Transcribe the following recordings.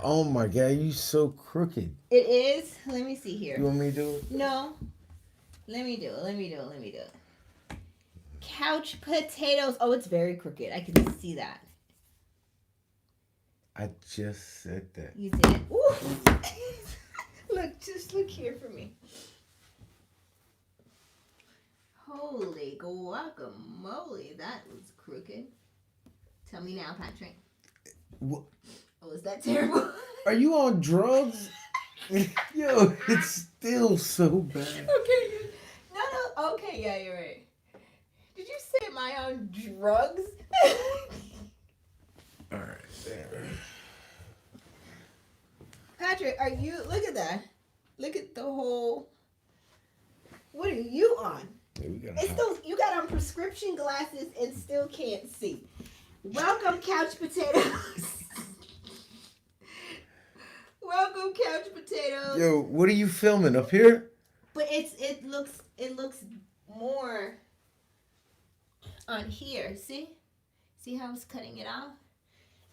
Oh my God, you so crooked. It is? Let me see here. You want me to do it? No. Let me do it. Couch potatoes. Oh, it's very crooked. I can see that. I just said that. You did? Ooh. Look here for me. Holy guacamole. That was crooked. Tell me now, Patrick. What? Oh, is that terrible? Are you on drugs? Yo, it's still so bad. Okay. No. Okay, yeah, you're right. Did you say, am I on drugs? All right, there. Patrick, are you... Look at that. Look at the whole... What are you on? Yeah, It's those... You got on prescription glasses and still can't see. Welcome, couch potatoes. Welcome, couch potatoes. Yo, what are you filming up here? But it looks more on here. See how it's cutting it off?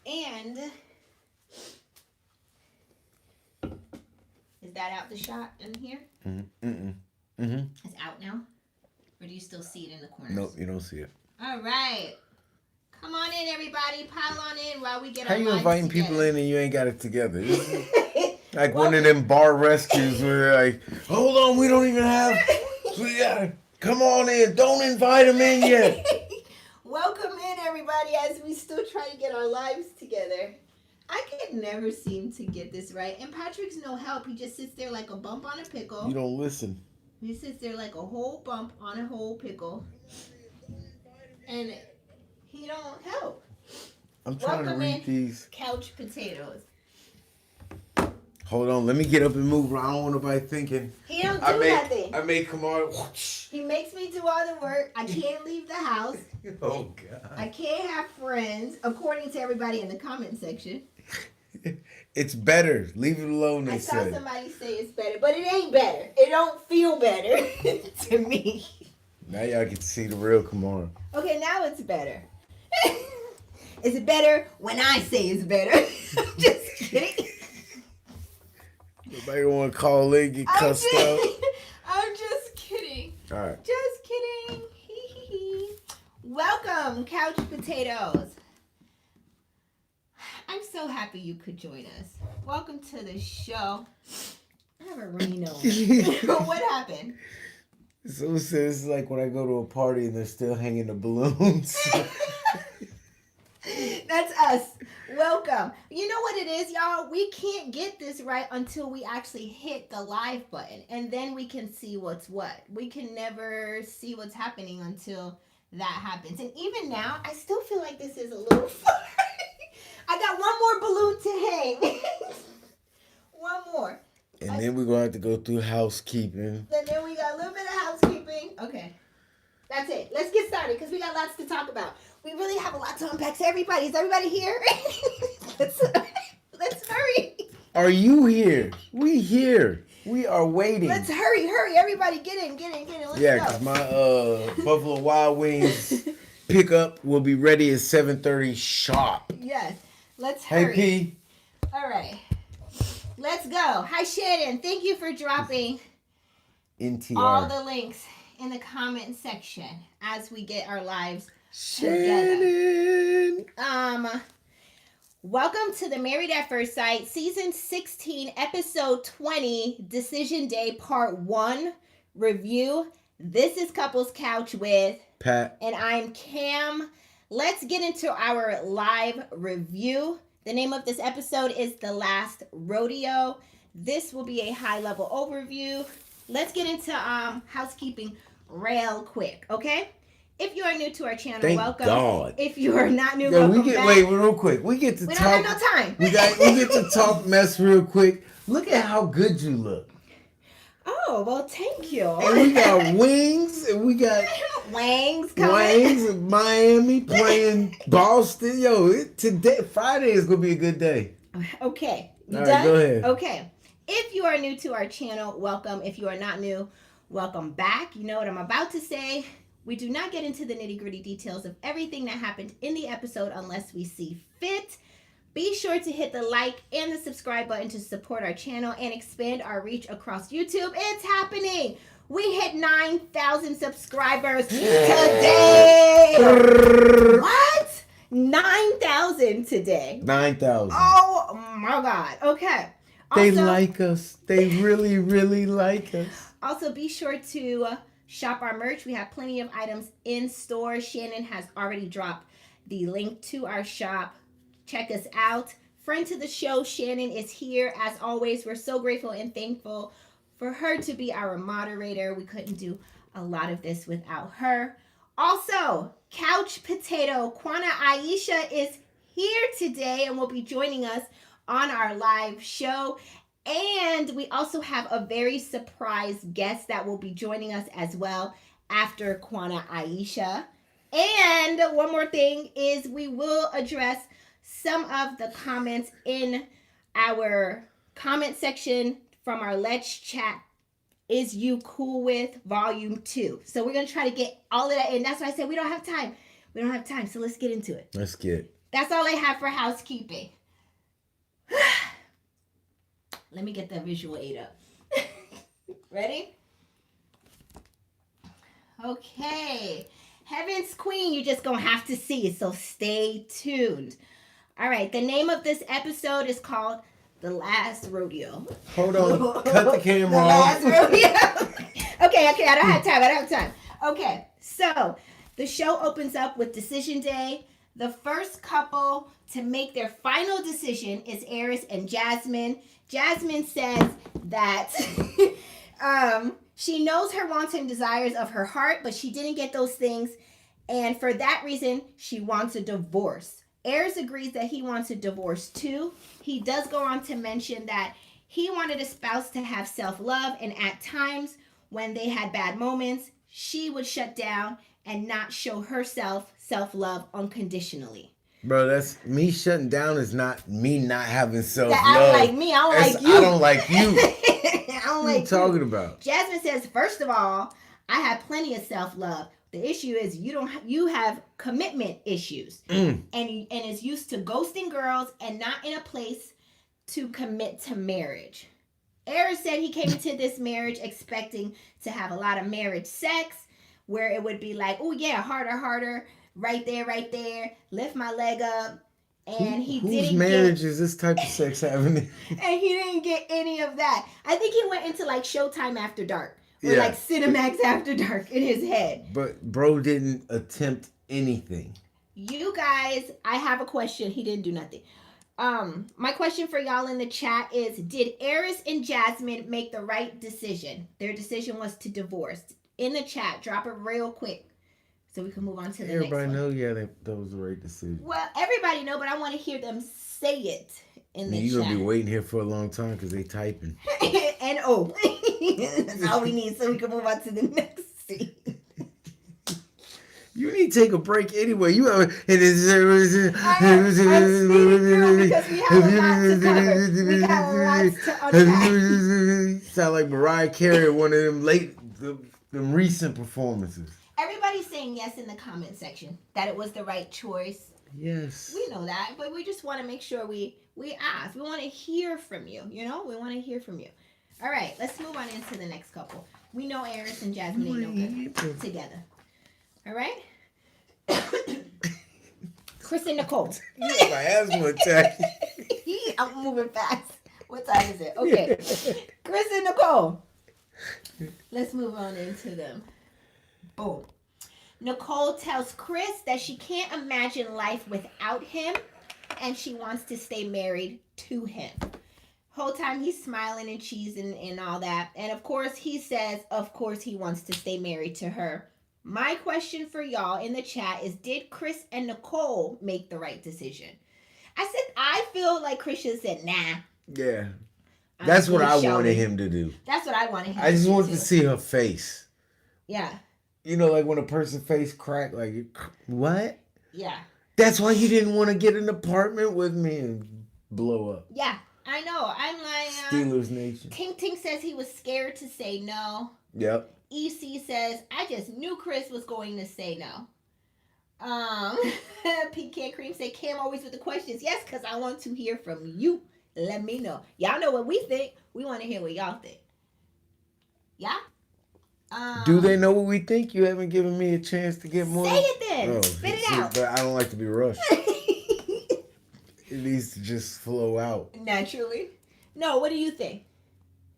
And is that out the shot in here? It's out now? Or do you still see it in the corners? Nope, you don't see it. All right. Come on in, everybody. Pile on in while we get How our you lives inviting together. people in and you ain't got it together? Like one of them bar rescues where they're like, hold on, we don't even have... Come on in. Don't invite them in yet. Welcome in, everybody, as we still try to get our lives together. I can never seem to get this right. And Patrick's no help. He just sits there like a bump on a pickle. You don't listen. He sits there like a whole bump on a whole pickle. And he don't help. I'm trying to read these. Couch potatoes. Hold on, let me get up and move. I don't want nobody thinking. He don't do nothing. I make Kamar. He makes me do all the work. I can't leave the house. Oh, God. I can't have friends, according to everybody in the comment section. It's better. Leave it alone, they I said. saw somebody say it's better, but it ain't better. It don't feel better to me. Now y'all can see the real Kamar. Okay, now it's better. Is it better when I say it's better? I'm just kidding. Nobody want to call in, get cussed out. I'm just kidding. All right. Just kidding. Welcome, couch potatoes. I'm so happy you could join us. Welcome to the show. I have a runny nose. What happened? So it says like when I go to a party and they're still hanging the balloons. That's us. Welcome. You know what it is, y'all? We can't get this right until we actually hit the live button. And then we can see what's what. We can never see what's happening until that happens. And even now, I still feel like this is a little far. I got one more balloon to hang. One more. And then we're going to have to go through housekeeping. And then we got a little bit of housekeeping. Okay. That's it. Let's get started because we got lots to talk about. We really have a lot to unpack. So everybody, is everybody here? Let's hurry. Are you here? We here. We are waiting. Let's hurry. Everybody get in. Let's yeah, go. because my Buffalo Wild Wings pickup will be ready at 7:30 sharp. Yes. Let's hurry. Hey, P. All right. Let's go. Hi, Shannon. Thank you for dropping NTR. all the links in the comment section as we get our lives Shannon. together. Welcome to the Married at First Sight, Season 16, Episode 20, Decision Day, Part 1, Review. This is Couples Couch with Pat. And I'm Cam. Let's get into our live review. The name of this episode is The Last Rodeo. This will be a high-level overview. Let's get into housekeeping real quick, okay? If you are new to our channel, welcome. God. If you are not new, welcome back. Wait, real quick. We get to We talk. don't have no time. We get to talk mess real quick. Look at how good you look. Oh, well, thank you. And we got wings, and we got Wangs coming. Wangs in Miami playing Boston. Yo, today Friday is gonna be a good day. Okay, you All done? right, go ahead. Okay. If you are new to our channel, welcome. If you are not new, welcome back. You know what I'm about to say. We do not get into the nitty-gritty details of everything that happened in the episode unless we see fit. Be sure to hit the like and the subscribe button to support our channel and expand our reach across YouTube. It's happening. We hit 9,000 subscribers today. What? 9,000 today. 9,000. Oh my God. Okay. They like us. They really, really like us. Also, be sure to shop our merch. We have plenty of items in store. Shannon has already dropped the link to our shop. Check us out. Friend to the show, Shannon, is here. As always, we're so grateful and thankful for her to be our moderator. We couldn't do a lot of this without her. Also, Couch Potato Quana Aisha is here today and will be joining us on our live show. And we also have a very surprise guest that will be joining us as well after Quana Aisha. And one more thing is we will address some of the comments in our comment section from our Let's Chat Is You Cool With Volume 2. So we're going to try to get all of that in. That's why I said we don't have time. We don't have time. So let's get into it. Let's get. That's all I have for housekeeping. Let me get that visual aid up. Ready? Okay. Heaven's Queen, you're just going to have to see, so stay tuned. All right, the name of this episode is called The Last Rodeo. Hold on. Cut the camera The off. Last Rodeo. Okay, I don't have time. Okay, so the show opens up with Decision Day. The first couple to make their final decision is Eris and Jasmine. Jasmine says that she knows her wants and desires of her heart, but she didn't get those things. And for that reason, she wants a divorce. Eris agrees that he wants a divorce too. He does go on to mention that he wanted a spouse to have self-love, and at times when they had bad moments, she would shut down and not show herself self-love unconditionally. Bro, that's me shutting down is not me not having self-love. I don't like me. I don't like you. I don't like you. I don't like you. What are you talking about? Jasmine says, first of all, I have plenty of self-love. The issue is you have commitment issues and is used to ghosting girls and not in a place to commit to marriage. Eris said he came into this marriage expecting to have a lot of marriage sex where it would be like, oh yeah, harder, right there, lift my leg up. And he didn't whose marriage is this type of sex happening? And he didn't get any of that. I think he went into like Showtime After Dark. Or like Cinemax After Dark in his head. But bro didn't attempt anything. You guys, I have a question. He didn't do nothing. My question for y'all in the chat is, did Eris and Jasmine make the right decision? Their decision was to divorce. In the chat, drop it real quick so we can move on to the next one. Everybody know, that was the right decision. Well, everybody know, but I want to hear them say it in the chat. You're going to be waiting here for a long time because they typing. And that's all we need so we can move on to the next scene. You need to take a break anyway. You have I'm speeding through because we have a lot to cover. We got lots to unpack. Sound like Mariah Carey, one of them recent performances. Everybody's saying yes in the comment section that it was the right choice. Yes. We know that, but we just want to make sure we ask. We want to hear from you. We want to hear from you. All right, let's move on into the next couple. We know Eris and Jasmine ain't no good together. All right? Chris and Nicole. You have my asthma attack. I'm moving fast. What time is it? Okay. Chris and Nicole. Let's move on into them. Boom. Nicole tells Chris that she can't imagine life without him and she wants to stay married to him. Whole time he's smiling and cheesing and all that. And of course he says, of course he wants to stay married to her. My question for y'all in the chat is, did Chris and Nicole make the right decision? I feel like Chris should have said, nah. Yeah. That's what I wanted him to do. That's what I wanted him to do. I just wanted to see her face. Yeah. You know, like when a person's face crack, like, what? Yeah. That's why you didn't want to get an apartment with me and blow up. Yeah, I know. I'm like... Steelers Nation. Tink Tink says he was scared to say no. Yep. EC says, I just knew Chris was going to say no. Pecan Cream said, Cam always with the questions. Yes, because I want to hear from you. Let me know. Y'all know what we think. We want to hear what y'all think. Yeah? Do they know what we think? You haven't given me a chance to get more. Say it then. Spit it out. But I don't like to be rushed. It needs to just flow out. Naturally. No, what do you think?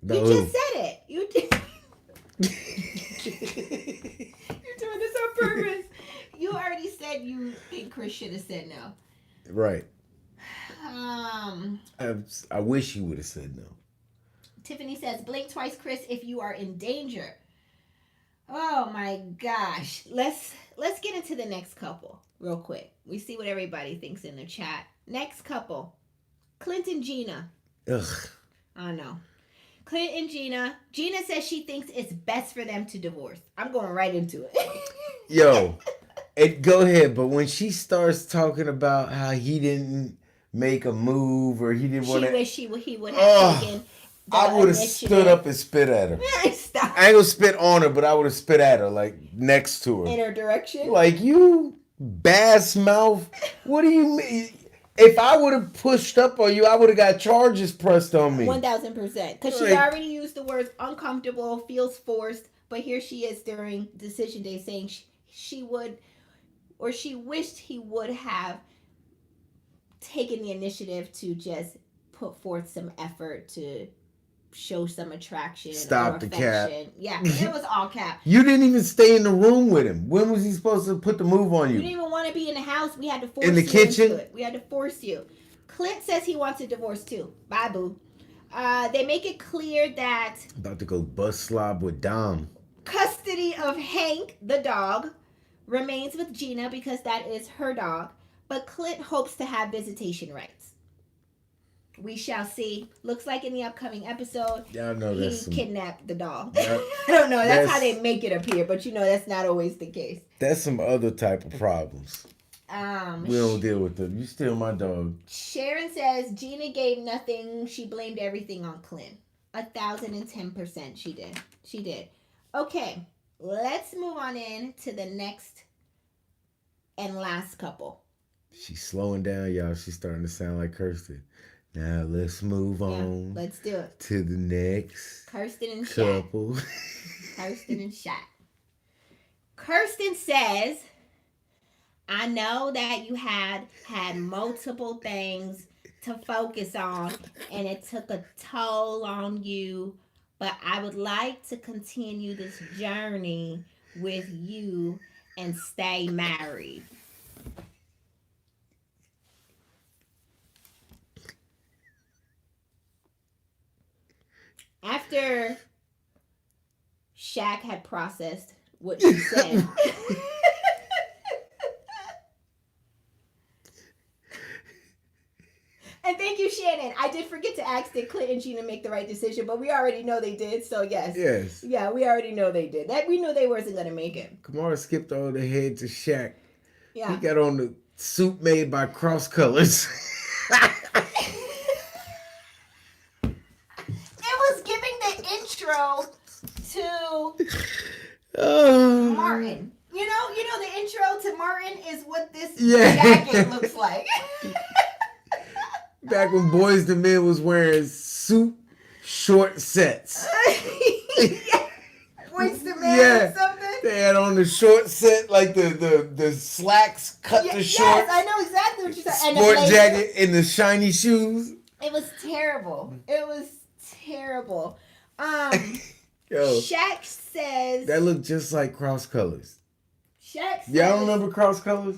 You just said it. You're doing this on purpose. You already said you think Chris should have said no. Right. I wish he would have said no. Tiffany says, blink twice, Chris, if you are in danger. Oh my gosh. Let's get into the next couple real quick. We see what everybody thinks in the chat. Next couple. Clint and Gina. Ugh. I know. Clint and Gina. Gina says she thinks it's best for them to divorce. I'm going right into it. Yo. Go ahead, but when she starts talking about how he didn't make a move or he didn't want to... She wish he would have taken the I would have stood up and spit at her. Stop. I ain't gonna spit on her, but I would have spit at her, like, next to her. In her direction? Like, you bass mouth. What do you mean? If I would have pushed up on you, I would have got charges pressed on me. 1,000%. Because she already used the words uncomfortable, feels forced, but here she is during decision day saying she would... or she wished he would have taken the initiative to just put forth some effort to show some attraction. Stop the cap. Yeah, it was all cap. You didn't even stay in the room with him. When was he supposed to put the move on you? You didn't even want to be in the house. We had to force you. In the kitchen? Into it. We had to force you. Clint says he wants a divorce too. Bye, boo. They make it clear that... About to go bust slob with Dom. Custody of Hank, the dog, remains with Gina because that is her dog, but Clint hopes to have visitation rights. We shall see. Looks like in the upcoming episode, y'all know he that's kidnapped the dog. I don't know. That's how they make it appear, but you know that's not always the case. That's some other type of problems. We don't deal with them. You steal my dog. Sharon says Gina gave nothing. She blamed everything on Clint. 1,010% she did. She did. Okay. Let's move on in to the next and last couple. She's slowing down, y'all. She's starting to sound like Kirsten. Now let's move on. Let's do it. To the next Kirsten and couple. Shaq. Kirsten and Shaq. Kirsten says, I know that you had multiple things to focus on and it took a toll on you, but I would like to continue this journey with you and stay married. After Shaq had processed what she said. And thank you, Shannon. I did forget to ask did Clint and Gina make the right decision, but we already know they did, so yes. Yes. Yeah, we already know they did. That we knew they wasn't going to make it. Kamara skipped all the head to Shaq. Yeah. He got on the suit made by Cross Colors. Intro to Martin. You know the intro to Martin is what this jacket looks like. Back when Boys the Men was wearing suit short sets. Boys the Men or something. They had on the short set, like the slacks cut the shorts. Yes, I know exactly what you're saying. Sport jacket and the shiny shoes. It was terrible. Yo, Shaq says that looked just like Cross Colors. Shaq says, y'all remember Cross Colors?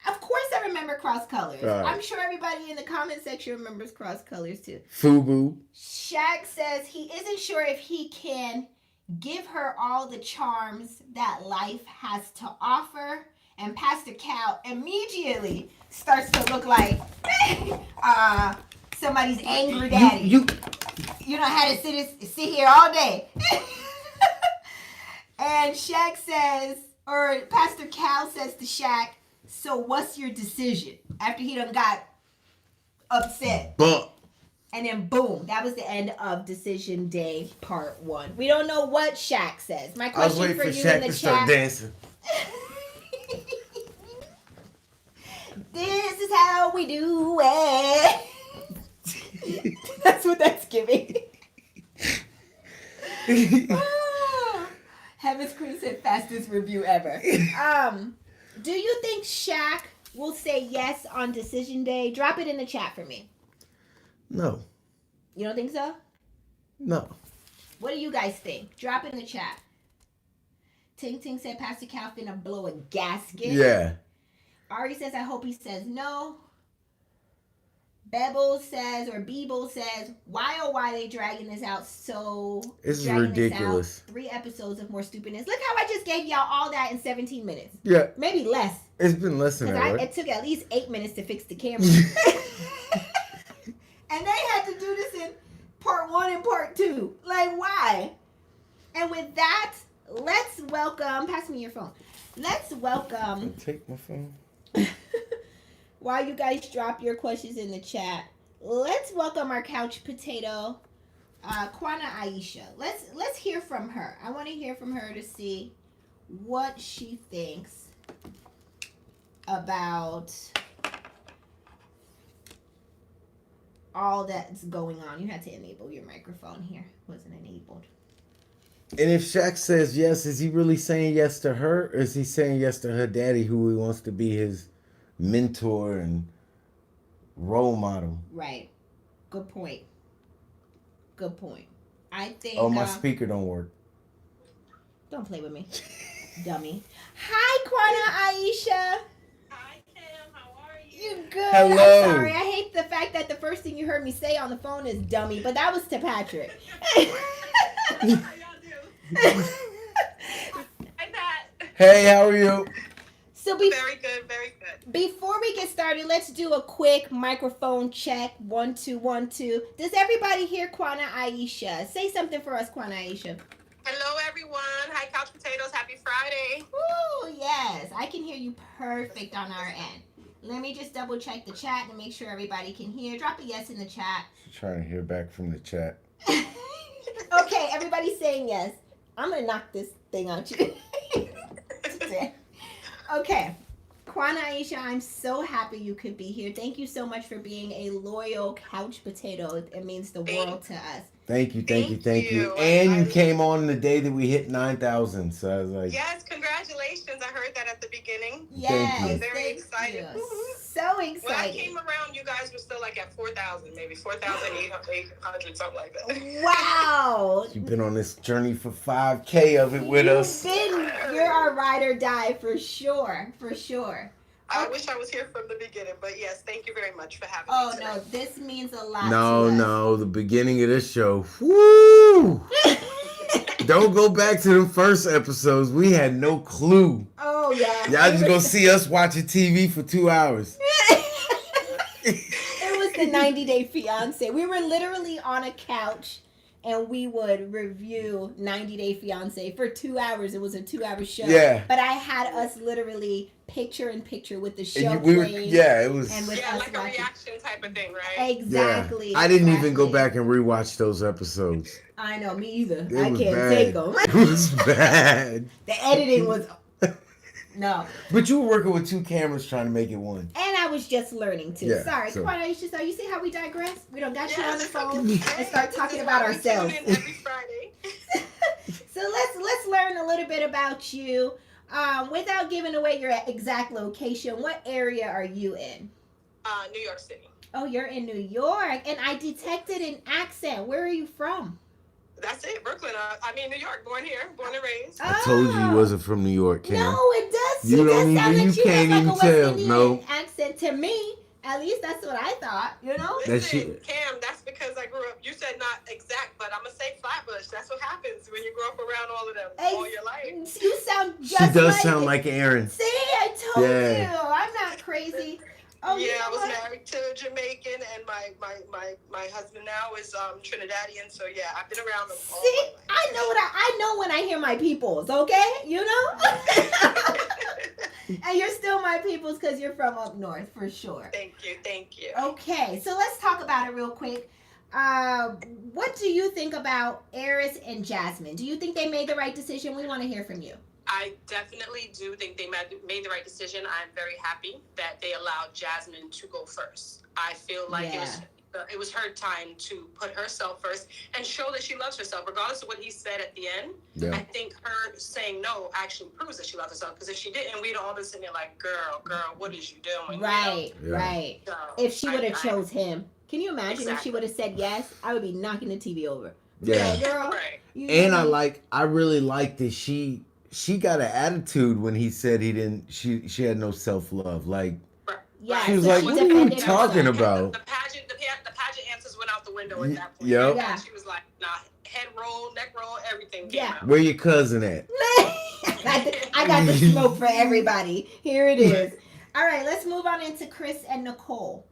Of course I remember Cross Colors. Right. I'm sure everybody in the comment section remembers Cross Colors too. FUBU. Shaq says he isn't sure if he can give her all the charms that life has to offer. And Pastor Cal immediately starts to look like somebody's angry daddy. You know how to sit here all day. And Shaq says, or Pastor Cal says to Shaq, so what's your decision? After he done got upset. Bump. And then boom, that was the end of Decision Day Part 1. We don't know what Shaq says. My question for you Shaq in the to start chat. dancing. This is how we do it. That's what that's giving. Heaven's Queen said fastest review ever. Do you think Shaq will say yes on decision day? Drop it in the chat for me. No. You don't think so? No. What do you guys think? Drop it in the chat. Ting Ting said Pastor Cal finna blow a gasket. Yeah. Ari says, I hope he says no. Bebble says, or Beeble says, why oh why they dragging this out so... This is ridiculous. 3 episodes of more stupidness. Look how I just gave y'all all that in 17 minutes. Yeah. Maybe less. It's been less than that, right? It took at least 8 minutes to fix the camera. And they had to do this in part 1 and part 2. Like, why? And with that, let's welcome... Pass me your phone. Let's welcome... Take my phone. While you guys drop your questions in the chat, let's welcome our couch potato, Quana Aisha. Let's hear from her. I want to hear from her to see what she thinks about all that's going on. You had to enable your microphone here. It wasn't enabled. And if Shaq says yes, is he really saying yes to her? Or is he saying yes to her daddy, who he wants to be his mentor and role model? Right. Good point. Good point. I think... Oh, my speaker don't work. Don't play with me, dummy. Hi, Quana Aisha. Hi, Kim. How are you? You good? Hello. I'm sorry. I hate the fact that the first thing you heard me say on the phone is dummy, but that was to Patrick. How y'all do? Hi, Pat. Hey, how are you? So Very good, very good. before we get started, let's do a quick microphone check. 1 2 1 2. Does everybody hear Quana Aisha? Say something for us, Quana Aisha. Hello, everyone. Hi, Couch Potatoes. Happy Friday. Ooh, yes. I can hear you perfect on our end. Let me just double check the chat and make sure everybody can hear. Drop a yes in the chat. Trying to hear back from the chat. Okay, everybody's saying yes. I'm going to knock this thing out you. Okay. Quana Aisha, I'm so happy you could be here. Thank you so much for being a loyal couch potato. It means the world to us. Thank you. Thank you. And you came on the day that we hit 9,000. So I was like, Yes, congratulations. I heard that at the beginning. Yes, you. I'm very thank excited. you. Woo-hoo. So When I excited. came around, you guys were still like at 4,000, maybe 4,800, something like that. Wow. you've been on this journey for 5K of it with us. You're our ride or die for sure. For sure. I wish I was here from the beginning, but yes, thank you very much for having Oh, me no, tonight. this means a lot No, to us. no, the beginning of this show. Woo! Don't go back to the first episodes. We had no clue. Oh, yeah. Y'all just gonna see us watching TV for 2 hours. It was the 90-Day Fiance. We were literally on a couch and we would review 90-Day Fiance for 2 hours. It was a 2-hour show. Yeah. But I had us literally picture in picture with the show And we were, playing. yeah, it was. And with Yeah, us like a watching. reaction type of thing, right? Exactly. Yeah. I didn't even go exactly. back and rewatch those episodes. I know, me either. It I was can't bad. take them. It was bad. The editing was... No. But you were working with 2 cameras trying to make it one. And I was just learning too. Yeah, Sorry, so- Quana Aisha, so you see how we digress? We don't got you on the Yes. phone Hey, and start this talking is about why we ourselves. tune in every Friday. So let's learn a little bit about you. Without giving away your exact location, what area are you in? New York City. Oh, you're in New York, and I detected an accent. Where are you from? That's it, Brooklyn. New York, born here, born and raised. I told you you wasn't from New York, Cam. No, it does. You She don't does even- sound you like she can't has even like a West tell. Indian No. accent to me. At least that's what I thought. You know. That Listen, shit- Cam, that's because I grew up. You said not exact, but I'm gonna say Flatbush. That's what happens when you grow up around all of them all your life. You sound just She does like sound it. like Aaron. See, I told Yeah. you. I'm not crazy. Oh, you Yeah, know I was what? married to a Jamaican, and my husband now is Trinidadian. So yeah, I've been around them all See, my life. I know when I hear my peoples, okay? You know? And you're still my peoples because you're from up north, for sure. Thank you. Okay, so let's talk about it real quick. What do you think about Eris and Jasmine? Do you think they made the right decision? We want to hear from you. I definitely do think they made the right decision. I'm very happy that they allowed Jasmine to go first. I feel like it was her time to put herself first and show that she loves herself, regardless of what he said at the end. Yeah. I think her saying no actually proves that she loves herself, because if she didn't, we'd all been sitting there like, girl, what is you doing? Right, you know? right. So, if she would have chose him. Can you imagine exactly. if she would have said yes? I would be knocking the TV over. Yeah. Girl. Right. And I really like that she got an attitude when he said he didn't. She had no self-love. Like, yeah, she was so like, she "What are you defended talking herself. about?" The pageant answers went out the window at that point. Yep. Yeah. She was like, nah, head roll, neck roll, everything. Yeah. Came out. Where your cousin at? I got the smoke for everybody. Here it is. All right, let's move on into Chris and Nicole.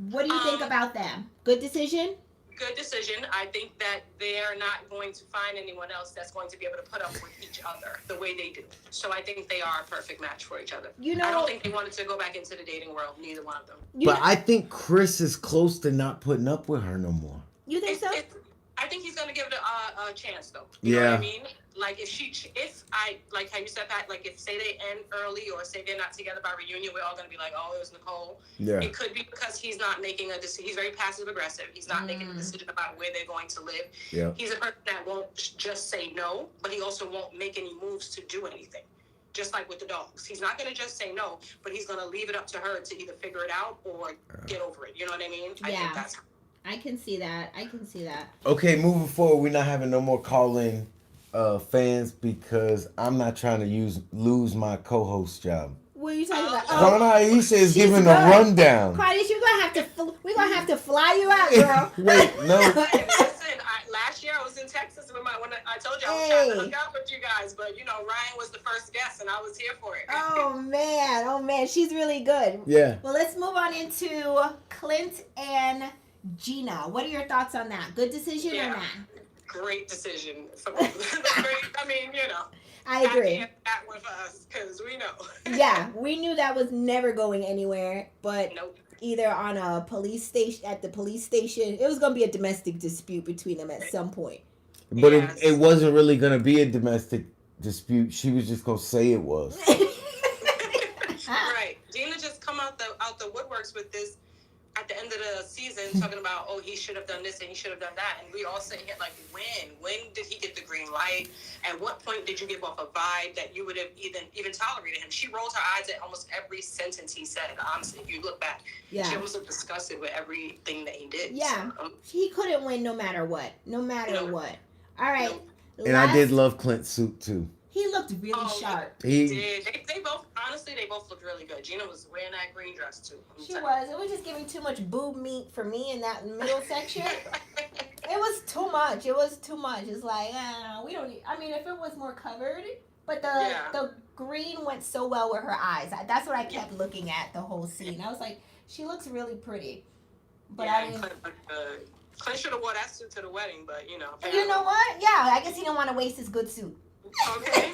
What do you think about them? Good decision? Good decision. I think that they're not going to find anyone else that's going to be able to put up with each other the way they do. So I think they are a perfect match for each other. You know, I don't think they wanted to go back into the dating world, neither one of them. But I think Chris is close to not putting up with her no more. You think so? I think he's going to give it a chance, though. You know what I mean? Like, like how you said, Pat, like, if say they end early or say they're not together by reunion, we're all going to be like, oh, it was Nicole. Yeah. It could be because he's not making a decision. He's very passive aggressive. He's not making a decision about where they're going to live. Yeah. He's a person that won't just say no, but he also won't make any moves to do anything. Just like with the dogs. He's not going to just say no, but he's going to leave it up to her to either figure it out or get over it. You know what I mean? Yeah. I think that's... I can see that. Okay, moving forward, we're not having no more call-in fans because I'm not trying to lose my co-host job. What are you talking about? Quana Aisha is giving good. a rundown. Quana, we're gonna have to fly you out, girl. Wait, no. Listen, last year I was in Texas when I told you I was trying to hook up with you guys, but you know Ryan was the first guest and I was here for it. Oh man, she's really good. Yeah. Well, let's move on into Clint and Gina. What are your thoughts on that? Good decision or not? Great decision. I mean, you know. I agree. That one for us, because we know. Yeah, we knew that was never going anywhere, but nope. Either on a police station, at the police station, it was going to be a domestic dispute between them at some point. But it wasn't really going to be a domestic dispute. She was just going to say it was. Right. Gina just come out the woodworks with this at the end of the season talking about, oh, he should have done this and he should have done that. And we all sit here like, when did he get the green light? At what point did you give off a vibe that you would have even tolerated him? She rolled her eyes at almost every sentence he said. Honestly, if you look back, she almost looked disgusted with everything that he did. Yeah. So, he couldn't win no matter what. What. All right. And I did love Clint's suit too. He looked really sharp. He did. They both looked really good. Gina was wearing that green dress too. She was. It was just giving too much boob meat for me in that middle section. It was too much. It's like, we don't need, I mean, if it was more covered, but the green went so well with her eyes. That's what I kept looking at the whole scene. I was like, she looks really pretty. But I didn't... Clint should have wore that suit to the wedding, but you know. Apparently. You know what? Yeah, I guess he didn't want to waste his good suit. Okay.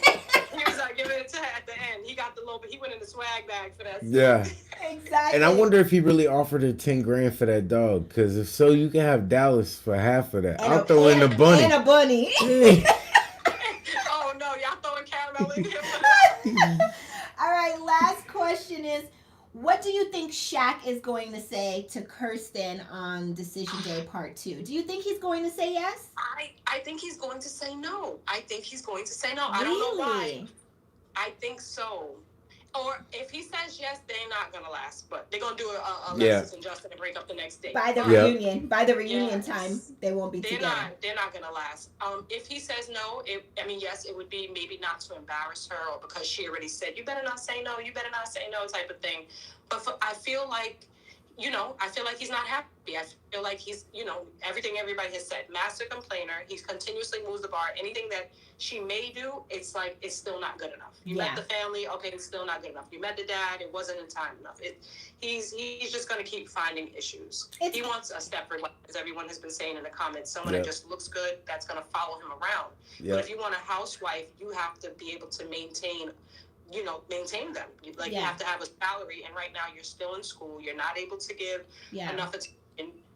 He was like giving it to her at the end. He got the little, he went in the swag bag for that. Yeah. Exactly. And I wonder if he really offered her $10,000 for that dog. Because if so, you can have Dallas for half of that. I'll throw in the bunny. And a bunny. Oh no, y'all throwing caramel in here for that. All right, last question is, what do you think Shaq is going to say to Kirsten on Decision Day Part 2? Do you think he's going to say yes? I think he's going to say no. I Really? I don't know why. I think so. Or if he says yes, they're not going to last. But they're going to do a Alexis and Justin and break up the next day. By the reunion time, they won't be together. They're not going to last. If he says no, yes, it would be maybe not to embarrass her or because she already said, you better not say no type of thing. But I feel like, he's not happy. I feel like he's, everything everybody has said. Master complainer. He continuously moves the bar. Anything that she may do, it's like, it's still not good enough. You met the family, okay, it's still not good enough. You met the dad, it wasn't in time enough. He's just going to keep finding issues. He wants a Stepford, as everyone has been saying in the comments, someone that just looks good, that's going to follow him around. But if you want a housewife, you have to be able to maintain them. You have to have a salary, and right now you're still in school. You're not able to give enough attention.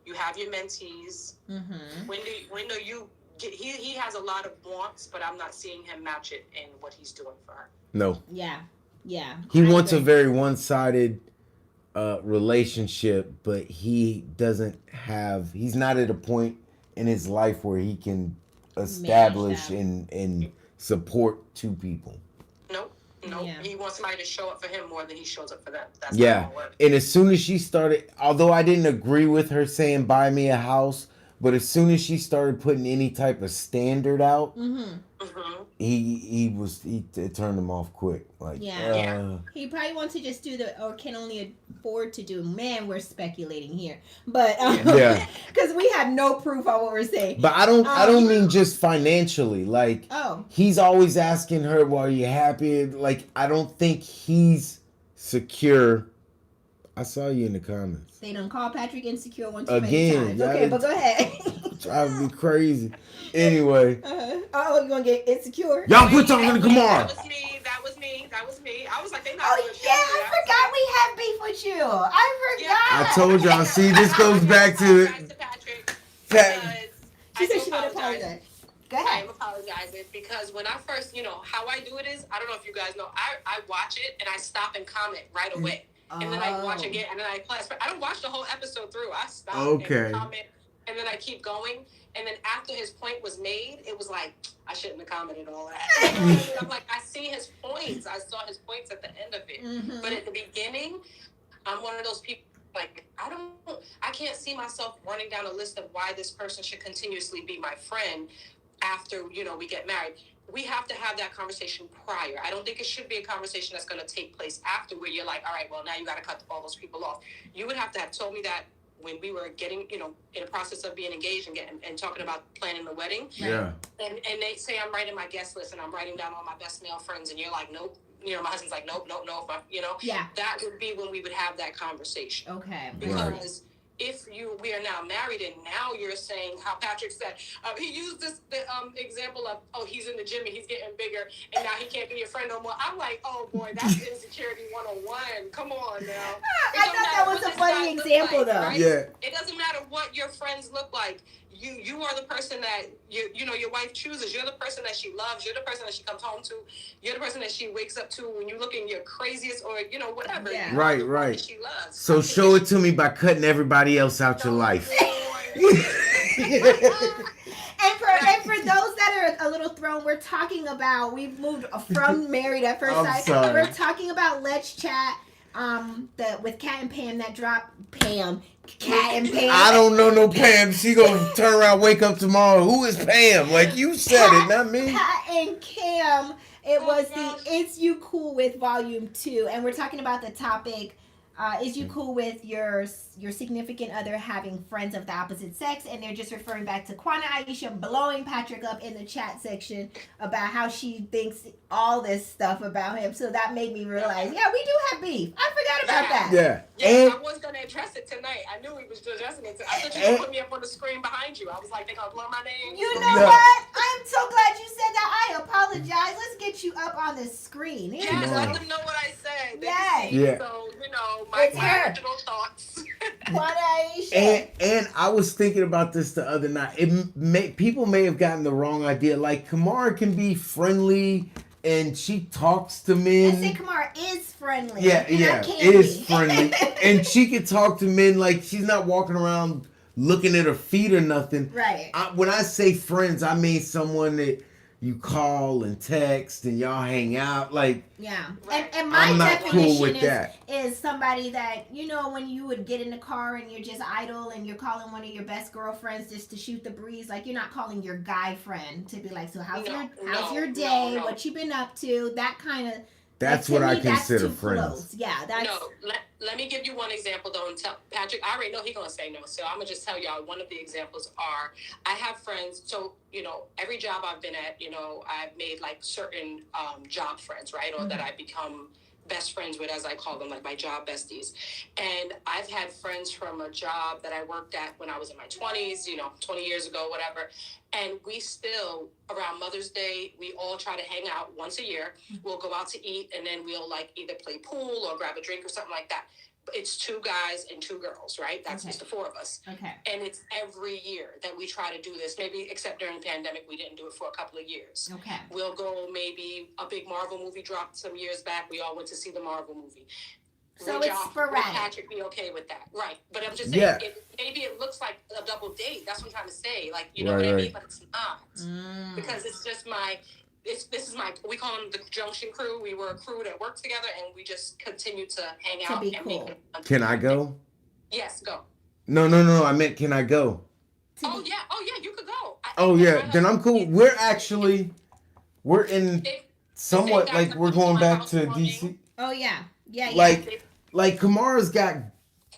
You have your mentees. Mm-hmm. When do you he has a lot of wants, but I'm not seeing him match it in what he's doing for her. No. Yeah. Yeah. He I wants a agree. very one-sided relationship, but he's not at a point in his life where he can establish that. and support two people. Nope. Nope. Yeah. He wants somebody to show up for him more than he shows up for them. That's not Yeah. gonna work. And as soon as she started, although I didn't agree with her saying buy me a house, but as soon as she started putting any type of standard out, Mm-hmm. Mm-hmm. it turned him off quick. Like, Yeah. He probably wants to just do or can only afford to do. Man, we're speculating here, but Yeah. because we have no proof on what we're saying. But I don't mean just financially. Like, Oh, he's always asking her, "Well, are you happy?" Like, I don't think he's secure. I saw you in the comments. they done call Patrick insecure one too Again, many times. Okay, y'all but go ahead. Drive me crazy. Anyway, Oh, you gonna get insecure? y'all quit talking to Kamar. That was me. That was me. That was me. I was like, they not Oh gonna yeah, I show me. forgot we have beef with you. I forgot. I told y'all. See, this goes back to apologize to Patrick Pat. because She I said do she would apologize. apologize. Go I ahead. am apologizing because when I first, how I do it is, I don't know if you guys know, I watch it and I stop and comment right away. And then I watch again and then I play. I don't watch the whole episode through. I stop Okay. and comment and then I keep going. And then after his point was made, it was like, I shouldn't have commented all that. You know what I mean? I'm like, I see his points. I saw his points at the end of it. Mhm. But at the beginning, I'm one of those people, like, I can't see myself running down a list of why this person should continuously be my friend after, we get married. We have to have that conversation prior. I don't think it should be a conversation that's going to take place after where you're like, all right, well, now you got to cut all those people off. You would have to have told me that when we were getting, in the process of being engaged and talking about planning the wedding. Yeah. And they say I'm writing my guest list and I'm writing down all my best male friends and you're like, nope. My husband's like, nope. Yeah. That would be when we would have that conversation. Okay. Because if we are now married and now you're saying how Patrick said, he used the example of, he's in the gym and he's getting bigger and now he can't be your friend no more. I'm like, oh boy, that's insecurity 101. Come on now. I thought that was a funny example though. Right? Yeah. It doesn't matter what your friends look like. You are the person that your wife chooses. You're the person that she loves. You're the person that she comes home to. You're the person that she wakes up to when you look in your craziest or whatever. Yeah. You are the one Right. that she loves. So show it to me by cutting everybody else out your life. And for those that are a little thrown, we're talking about, we've moved from Married at First I'm Sight. sorry. We're talking about Let's Chat with Kat and Pam that dropped. Kat and Pam. I don't know no Pam. She gonna turn around, wake up tomorrow. Who is Pam? Like, you said it, not me. Kat and Cam. It was the Is You Cool With Volume 2. And we're talking about the topic, is you cool with your significant other having friends of the opposite sex? And they're just referring back to Quana Aisha blowing Patrick up in the chat section about how she thinks all this stuff about him. So that made me realize, yeah, we do have beef. I forgot about that. Yeah. Yeah, And I was gonna address it tonight. I knew he was addressing it. I thought you were gonna put me up on the screen behind you. I was like, they gonna blow my name. You know No. what? I'm so glad you said that. I apologize. Let's get you up on the screen. Here Yes, you go. let them know what I said. They Yes. can see. Yeah. So, my It's her. original thoughts. Quana Aisha. and I was thinking about this the other night. People may have gotten the wrong idea. Like, Kamara can be friendly and she talks to I men. say Kamara is friendly. Yeah, and yeah, I can it is be. friendly, and she can talk to men like she's not walking around looking at her feet or nothing. Right. When I say friends, I mean someone that you call and text and y'all hang out. Like, Yeah. Right. And my I'm not definition cool with that. is somebody that, when you would get in the car and you're just idle and you're calling one of your best girlfriends just to shoot the breeze, like you're not calling your guy friend to be like, so how's your day? No. What you been up to? That kind of. That's like, to what I me, that's consider too friends. close. Yeah, that's. No, let me give you one example though, and tell Patrick. I already know he's gonna say no, so I'm gonna just tell y'all. One of the examples are I have friends. So every job I've been at, I've made like certain job friends, right, or that I become best friends with, as I call them, like my job besties. And I've had friends from a job that I worked at when I was in my 20s, 20 years ago, whatever. And we still, around Mother's Day, we all try to hang out once a year. We'll go out to eat, and then we'll like either play pool or grab a drink or something like that. It's 2 guys and 2 girls, right? That's Okay. just the 4 of us. Okay. And it's every year that we try to do this. Maybe except during the pandemic, we didn't do it for a couple of years. Okay. We'll go, maybe a big Marvel movie dropped some years back. We all went to see the Marvel movie. So Would it's y'all, sporadic. would Patrick be okay with that? Right. But I'm just saying, Yeah. maybe it looks like a double date. That's what I'm trying to say. Like, you know Right, what I right. mean? But it's not. Because it's just this is my, we call them the Junction Crew. We were a crew that worked together, and we just continue to hang To out. be and cool. Can I go? Yes, go. No. I meant, can I go? Oh yeah, you could go. Oh yeah, then I'm cool. We're in If- somewhat if like guys we're are going my back house to warming, DC. Oh yeah. Yeah. Like Kamara's got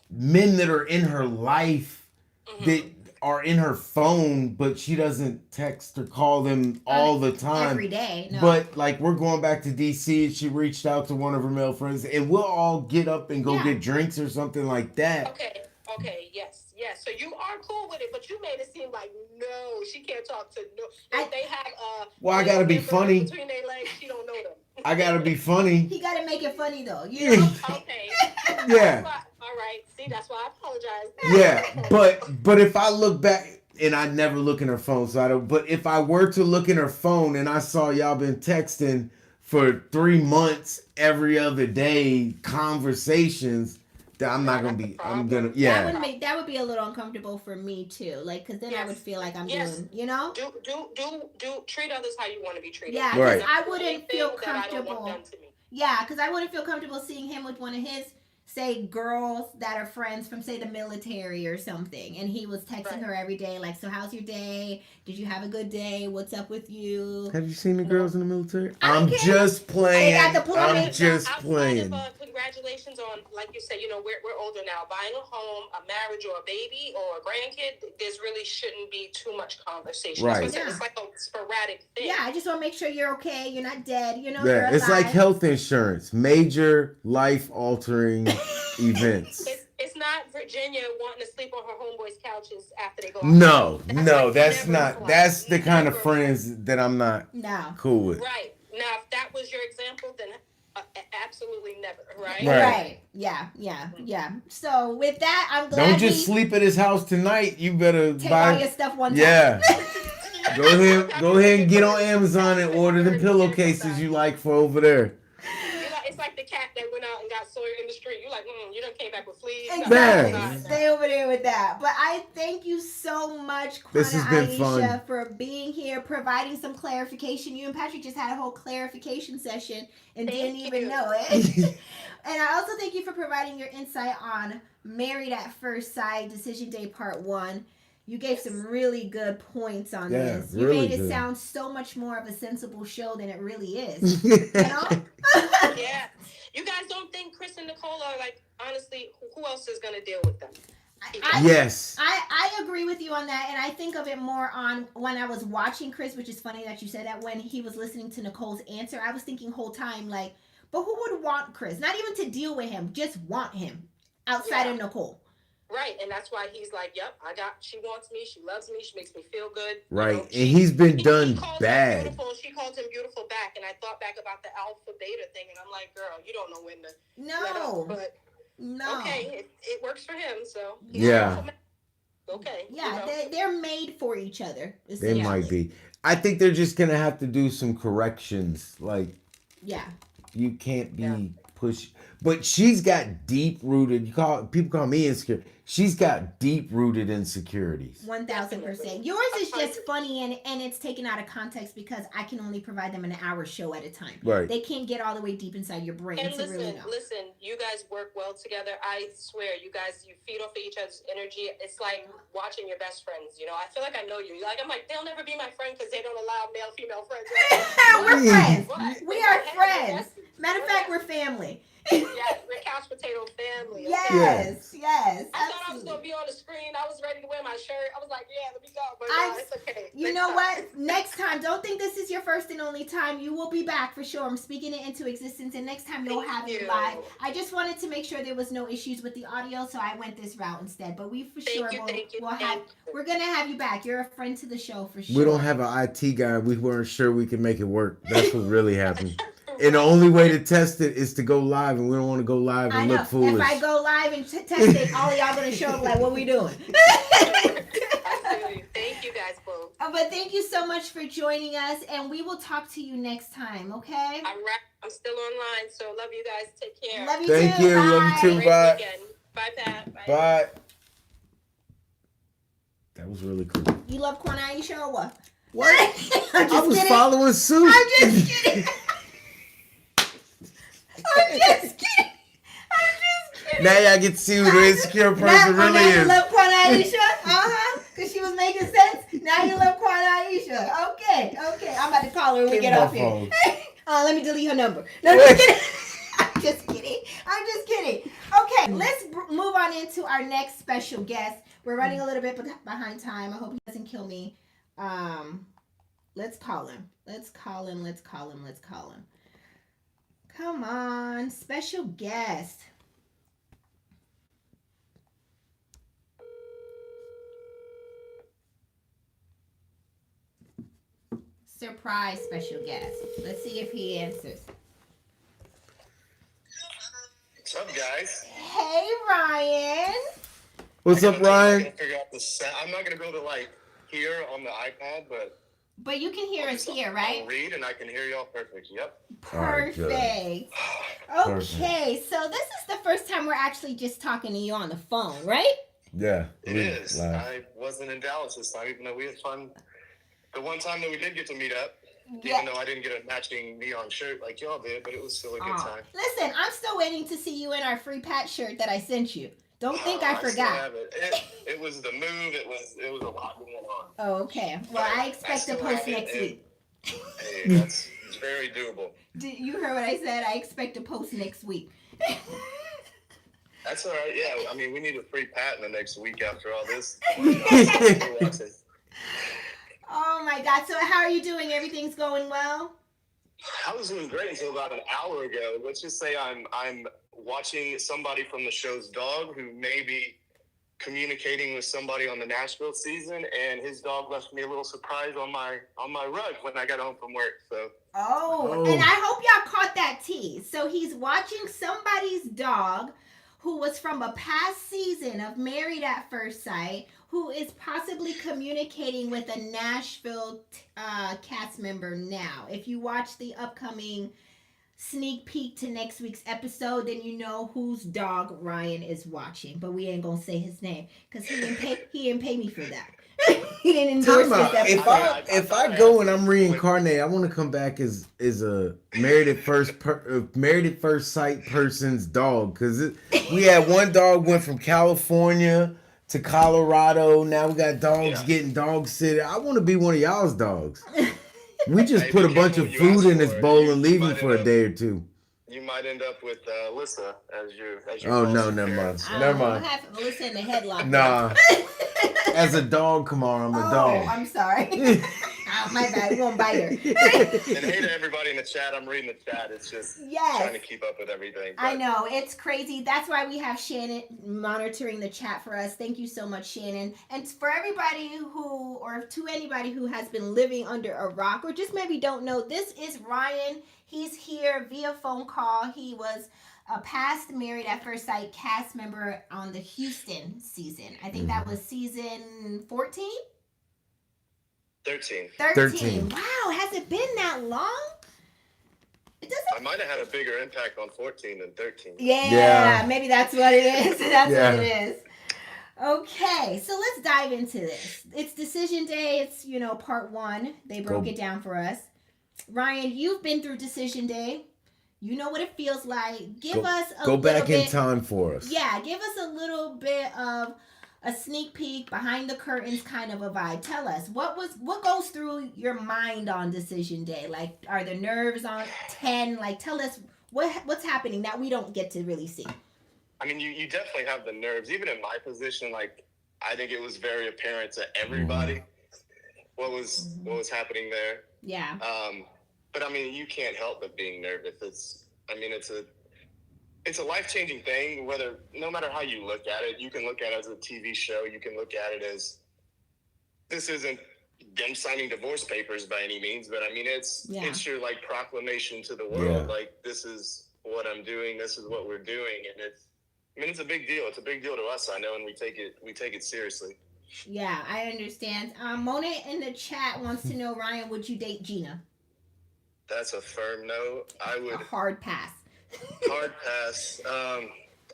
men that are in her life that are in her phone, but she doesn't text or call them all the time. Every day. No. But like we're going back to DC and she reached out to one of her male friends and we'll all get up and go get drinks or something like that. Okay, yes. So you are cool with it, but you made it seem like no, she can't talk to no. If they have Well, I gotta be funny. Between their legs, she don't know them. I gotta be funny. He gotta make it funny though. You know? Okay. Yeah. All right. See, that's why I apologize. Yeah, but if I look back and I never look in her phone, so I don't. But if I were to look in her phone and I saw y'all been texting for 3 months every other day, conversations, that I'm not gonna be. I'm gonna. Yeah. That would be a little uncomfortable for me too. Like, cause then I would feel like I'm doing. You know. Do treat others how you want to be treated. Yeah, Right. I wouldn't feel That I don't comfortable. want done to me. Yeah, because I wouldn't feel comfortable seeing him with one of his, say, girls that are friends from, say, the military or something. And he was texting her every day, like, so how's your day? Did you have a good day? What's up with you? Have you seen the girls in the military? I I'm can't- just playing. They got the plane. I'm just Outside playing. Of, congratulations on, like you said, we're older now. Buying a home, a marriage, or a baby, or a grandkid, there's really shouldn't be too much conversation. Right. It's like a sporadic thing. Yeah, I just want to make sure you're okay. You're not dead. You know, Yeah, you're alive. it's like health insurance, major life-altering events. It's not Virginia wanting to sleep on her homeboy's couches after they go out. No, like that's never not. fly. That's the kind of Never. friends that I'm not cool with. Right. Now, if that was your example, then absolutely never, right? Right. Yeah. So with that, I'm glad Don't just sleep at his house tonight. You better take buy all your stuff one time. Yeah. Go ahead and get on Amazon and order the pillowcases you like for over there. It's like the cat that went out and got Sawyer in the street. You're like, you done came back with fleas. Exactly. Yeah. Stay over there with that. But I thank you so much, Quana This has been Aisha, fun. for being here, providing some clarification. You and Patrick just had a whole clarification session and didn't even know it. And I also thank you for providing your insight on Married at First Sight, Decision Day Part 1. You gave some really good points on this. You really made it good. sound so much more of a sensible show than it really is. You know? Yeah. You guys don't think Chris and Nicole are like, honestly, who else is going to deal with them? Yes. I agree with you on that, and I think of it more on when I was watching Chris, which is funny that you said that. When he was listening to Nicole's answer, I was thinking whole time, like, but who would want Chris? Not even to deal with him, just want him outside of Nicole. Right, and that's why he's like, yep, she wants me, she loves me, she makes me feel good. Right, You know, and he's been done he called her bad. beautiful, she called him beautiful back, and I thought back about the alpha beta thing, and I'm like, girl, you don't know when to let up, but okay, it works for him, so Yeah. Okay. Yeah, they're made for each other. They might be. I think they're just gonna have to do some corrections. Like, you can't be pushed. But she's got deep rooted. People call me insecure. She's got deep rooted insecurities. 1000%. Yours is just funny and it's taken out of context because I can only provide them an hour show at a time. Right. They can't get all the way deep inside your brain and to really know. Listen, you guys work well together. I swear, you feed off of each other's energy. It's like watching your best friends. You know, I feel like I know you. Like, I'm like, they'll never be my friend because they don't allow male-female friends. We're friends. What? We are friends. Matter of fact, we're family. Yeah, we're couch potato family. Okay? Yes. I thought I was gonna be on the screen. I was ready to wear my shirt. I was like, yeah, let me go. But it's okay. You know what? Next time, don't think this is your first and only time. You will be back for sure. I'm speaking it into existence, and next time you'll have it live. I just wanted to make sure there was no issues with the audio, so I went this route instead. But we're gonna have you back. You're a friend to the show for sure. We don't have an IT guy. We weren't sure we could make it work. That's what really happened. And the only way to test it is to go live, and we don't want to go live and look foolish. If I go live and test it, all of y'all gonna show up like, what we doing? Absolutely. Thank you guys both. But thank you so much for joining us, and we will talk to you next time, okay? All right. I'm still online, so love you guys. Take care. Love you Thank too. you. Bye. Love you too. Great Bye. weekend. Bye, Pat. Bye. Bye. That was really cool. You love Quana Aisha or what? What? I'm I was kidding. following suit. I'm just kidding. I'm just kidding. Now y'all get to see who the insecure person really now you is. love Quana Aisha? Because she was making sense. Now you love Quana Aisha. Okay. I'm about to call her when we Give get my off phone. here. Let me delete her number. No, I'm just kidding. I'm just kidding. Okay, let's move on into our next special guest. We're running a little bit behind time. I hope he doesn't kill me. Let's call him. Come on, special guest. Surprise special guest. Let's see if he answers. What's up, guys? Hey, Ryan. What's up, Ryan? Figure out the sound. I'm not gonna be able to hear on the iPad, but you can hear us here, right? I'll read and I can hear y'all perfect. Yep. Perfect. Okay, so this is the first time we're actually just talking to you on the phone, right? Yeah. It is. I wasn't in Dallas this time, even though we had fun. The one time that we did get to meet up, even though I didn't get a matching neon shirt like y'all did, but it was still a good time. Listen, I'm still waiting to see you in our free Pat shirt that I sent you. Don't think I forgot. Still have it. It was the move. It was a lot going on. Oh, okay. Well, I expect a post next week. Hey, it's very doable. You heard what I said? I expect a post next week. That's all right. Yeah, I mean, we need a free Pat in the next week after all this. Oh my God! So how are you doing? Everything's going well? I was doing great until about an hour ago. Let's just say I'm watching somebody from the show's dog who may be communicating with somebody on the Nashville season, and his dog left me a little surprise on my rug when I got home from work. So. Oh, and I hope y'all caught that tease. So he's watching somebody's dog who was from a past season of Married at First Sight, who is possibly communicating with a Nashville cast member now. If you watch the upcoming sneak peek to next week's episode, then you know whose dog Ryan is watching. But we ain't gonna say his name because he didn't pay me for that. He didn't endorse this episode. If I go and I'm reincarnated, I want to come back as a married at first sight person's dog, because we had one dog went from California to Colorado. Now we got dogs getting dog sitted. I want to be one of y'all's dogs. We just put a bunch of food in this bowl and leave him for a day or two. You might end up with Alyssa as your. Oh no, never mind. Never mind. I have Alyssa in the headlock. Nah. As a dog, Kamara, I'm a dog. Oh, I'm sorry. Oh, my bad. We won't bite her. And hey to everybody in the chat. I'm reading the chat. It's just trying to keep up with everything. I know. It's crazy. That's why we have Shannon monitoring the chat for us. Thank you so much, Shannon. And for everybody to anybody who has been living under a rock or just maybe don't know, this is Ryan. He's here via phone call. He was a past Married at First Sight cast member on the Houston season. I think that was season 14? 13. Wow, has it been that long? I might have had a bigger impact on 14 than 13. Yeah, maybe that's what it is. What it is. Okay, so let's dive into this. It's decision day. It's, part 1. They broke it down for us. Ryan, you've been through decision day. You know what it feels like. Give us a little bit. Go back in time for us. Yeah, give us a little bit of a sneak peek, behind the curtains kind of a vibe. Tell us, what goes through your mind on decision day? Like, are the nerves on 10? Like, tell us what's happening that we don't get to really see. I mean, you definitely have the nerves. Even in my position, I think it was very apparent to everybody what was happening there. Yeah. But I mean, you can't help but being nervous. It's a life-changing thing, no matter how you look at it. You can look at it as a TV show. You can look at it as this isn't them signing divorce papers by any means, but I mean, it's your like proclamation to the world. Like, this is what I'm doing. This is what we're doing. And it's a big deal. It's a big deal to us, I know, and we take it seriously. Yeah, I understand. Mona in the chat wants to know, Ryan, would you date Gina? That's a firm no. I would. A hard pass. Hard pass.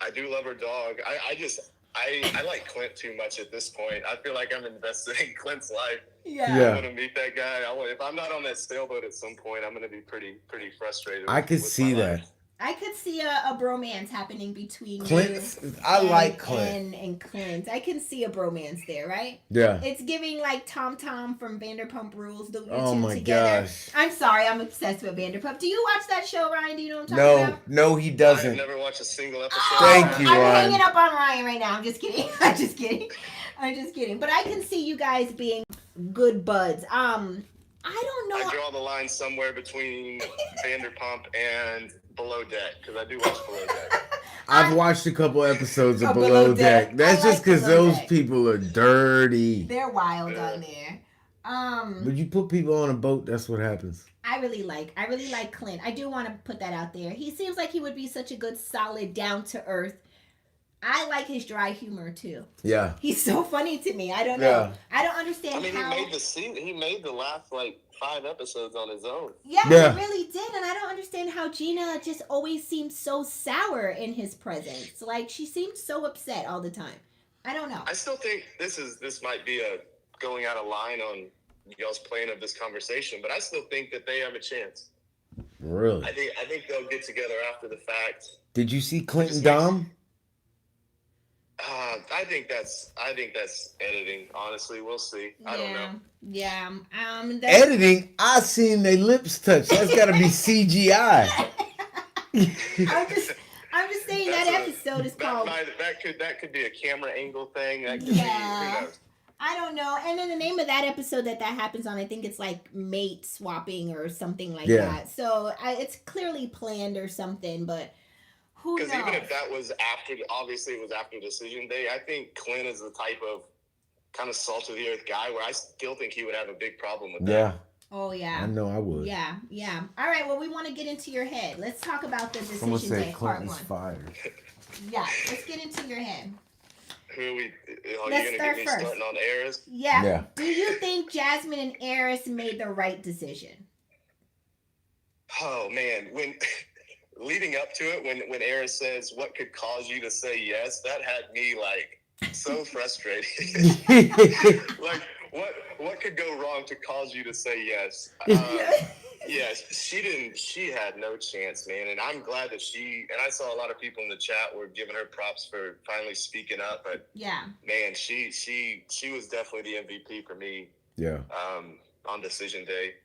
I do love her dog. I like Clint too much at this point. I feel like I'm invested in Clint's life. I want to meet that guy. If I'm not on that sailboat at some point, I'm going to be pretty frustrated. I could see that. Life. I could see a bromance happening between Clint. I like Clint and Clint. I can see a bromance there, right? Yeah. It's giving like Tom from Vanderpump Rules. The oh my together. Gosh. I'm sorry, I'm obsessed with Vanderpump. Do you watch that show, Ryan? Do you know what I'm talking about? No, he doesn't. I've never watched a single episode. Thank you, I'm Ryan. hanging up on Ryan right now. I'm just kidding. I'm just kidding. But I can see you guys being good buds. I don't know. I draw the line somewhere between Vanderpump and Below Deck, because I do watch Below Deck. I've watched a couple episodes of Below Deck. That's just because those people are dirty. They're wild on there. But you put people on a boat, that's what happens. I really like Clint. I do want to put that out there. He seems like he would be such a good, solid, down to earth. I like his dry humor too. Yeah. He's so funny to me. I don't know. I don't understand how. He made the last like 5 episodes on his own. Yeah, he really did. And I don't understand how Gina just always seems so sour in his presence. Like, she seems so upset all the time. I don't know. I still think this might be a going out of line on y'all's plane of this conversation, but I still think that they have a chance. Really? I think they'll get together after the fact. Did you see Clinton Dom? I think that's editing. Honestly, we'll see. I don't know. Yeah. Editing. I seen their lips touch. That's got to be CGI. I'm just saying that episode is called. That could be a camera angle thing. That could be, who knows? I don't know. And then the name of that episode that happens on, I think it's like mate swapping or something like that. So it's clearly planned or something, but. Because even if that was obviously it was after decision day, I think Clint is the type of kind of salt of the earth guy where I still think he would have a big problem with that. Yeah. Oh, yeah. I know I would. Yeah. All right, well, we want to get into your head. Let's talk about the decision day part 1. Fired. Yeah, let's get into your head. Who are you going to get me starting on Eris? Yeah. Do you think Jasmine and Eris made the right decision? Oh, man. Leading up to it, when Eris says, "What could cause you to say yes?" That had me like so frustrated. Like, what could go wrong to cause you to say yes? Yes, she had no chance, man. And I'm glad that and I saw a lot of people in the chat were giving her props for finally speaking up. But man, she was definitely the MVP for me. Yeah. On decision day.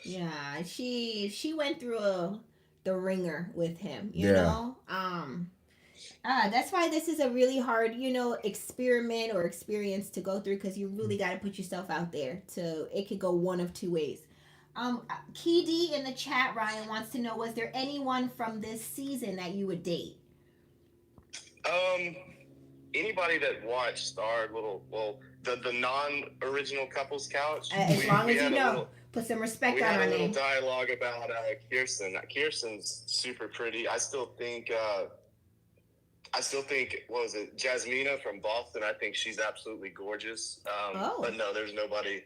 Yeah, she went through the ringer with him, you know. That's why this is a really hard, experiment or experience to go through, because you really got to put yourself out there. It could go one of 2 ways. Key D in the chat, Ryan, wants to know, was there anyone from this season that you would date? Anybody that watched our the non-original couples couch. As long as you know. Put some respect on our name. We had a little dialogue about Kirsten. Kirsten's super pretty. I still think, what was it, Jasmina from Boston? I think she's absolutely gorgeous. But no, there's nobody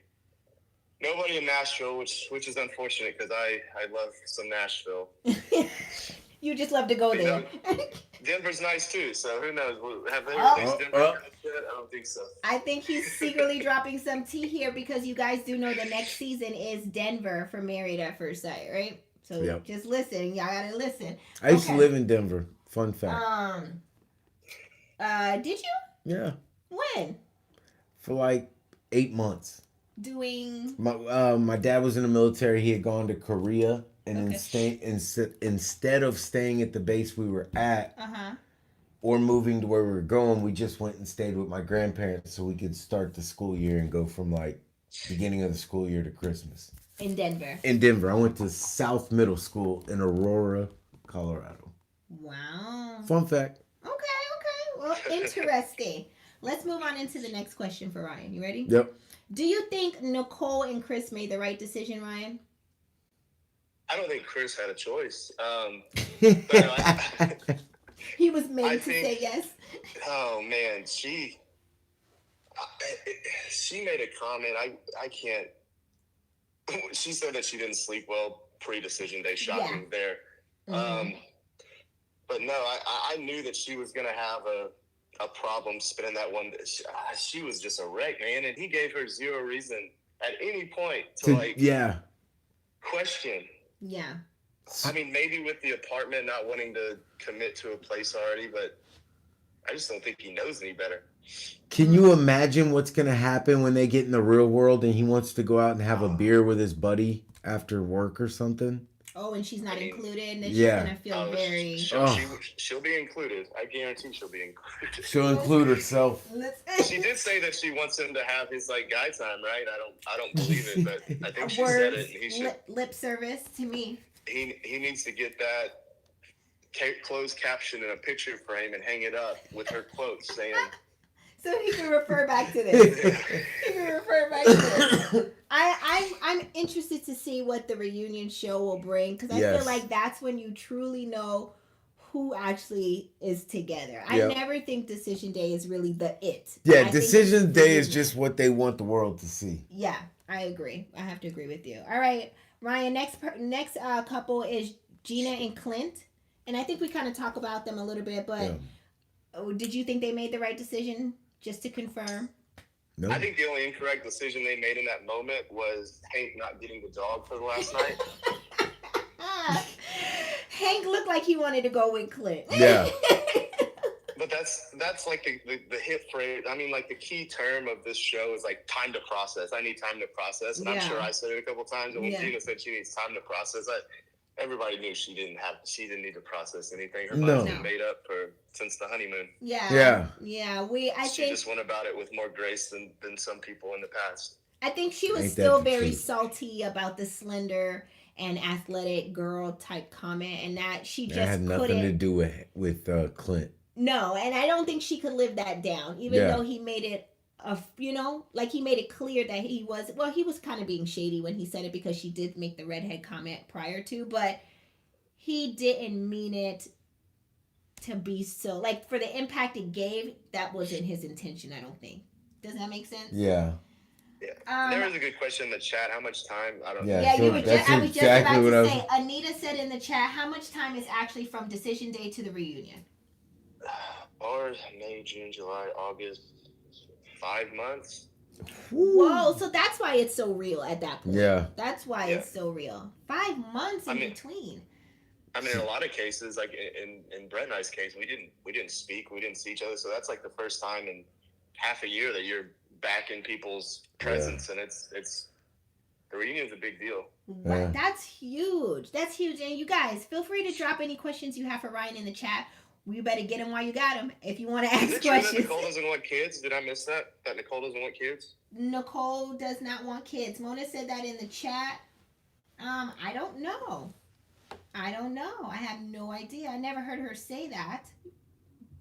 in Nashville, which is unfortunate because I love some Nashville. You just love to go there. Denver's nice too, so who knows? Have they released Denver yet? I don't think so. I think he's secretly dropping some tea here, because you guys do know the next season is Denver for Married at First Sight, right? So just listen. Y'all gotta listen. I used to live in Denver. Fun fact. Did you? Yeah. When? For like 8 months. Doing? My dad was in the military. He had gone to Korea. And instead of staying at the base we were at, or moving to where we were going, we just went and stayed with my grandparents so we could start the school year and go from like beginning of the school year to Christmas. In Denver. In Denver. I went to South Middle School in Aurora, Colorado. Wow. Fun fact. Okay. Well, interesting. Let's move on into the next question for Ryan. You ready? Yep. Do you think Nicole and Chris made the right decision, Ryan? I don't think Chris had a choice. But no, He was made I to think- say yes. oh man, she made a comment. I can't. She said that she didn't sleep well pre-decision day. Shocking there. Mhm. But no, I knew that she was gonna have a problem spinning that one. She was just a wreck, man, and he gave her zero reason at any point to yeah. question. Yeah. I mean, maybe with the apartment not wanting to commit to a place already, but I just don't think he knows any better. Can you imagine what's going to happen when they get in the real world and he wants to go out and have a beer with his buddy after work or something? Oh, and she's not included, and yeah. she's gonna feel very. She'll be included. I guarantee she'll be included. She'll include herself. She did say that she wants him to have his like guy time, right? I don't believe it, but I think she said it. And he should lip service to me. He needs to get that closed caption in a picture frame and hang it up with her quotes saying. So he can refer back to this. He can refer back to this. I'm interested to see what the reunion show will bring, because I feel like that's when you truly know who actually is together. I never think Decision Day is really the it. Yeah, Decision Day is just what they want the world to see. Yeah, I agree. I have to agree with you. All right, Ryan, next couple is Gina and Clint. And I think we kind of talk about them a little bit, but did you think they made the right decision? Just to confirm. No. I think the only incorrect decision they made in that moment was Hank not getting the dog for the last night. Hank looked like he wanted to go with Clint. Yeah. But that's like the hit phrase. I mean, like the key term of this show is like time to process. I need time to process. And I'm sure I said it a couple times. And when Gina said she needs time to process, everybody knew she didn't need to process anything. Her mind's been made up since the honeymoon. Yeah. She just went about it with more grace than some people in the past. I think she was still very salty about the slender and athletic girl type comment, and that she just had nothing to do with Clint. No, and I don't think she could live that down, even though he made it he made it clear that he was kind of being shady when he said it, because she did make the redhead comment prior to, but he didn't mean it to be so, like, for the impact it gave, that wasn't his intention, I don't think. Does that make sense? Yeah. Yeah. There was a good question in the chat. How much time? I don't know. Yeah, I was just about to say, Anita said in the chat, how much time is actually from Decision Day to the reunion? Or May, June, July, August, 5 months. Whoa, so that's why it's so real at that point. Yeah. That's why it's so real. 5 months in between. I mean, in a lot of cases, like in Brett and I's case, we didn't speak, we didn't see each other. So that's like the first time in half a year that you're back in people's presence, and it's the reunion's a big deal. Wow, that's huge. That's huge. And you guys, feel free to drop any questions you have for Ryan in the chat. You better get them while you got them. If you want to ask Is it questions. true that Nicole doesn't want kids? Did I miss that? That Nicole doesn't want kids? Nicole does not want kids. Mona said that in the chat. I don't know. I have no idea. I never heard her say that.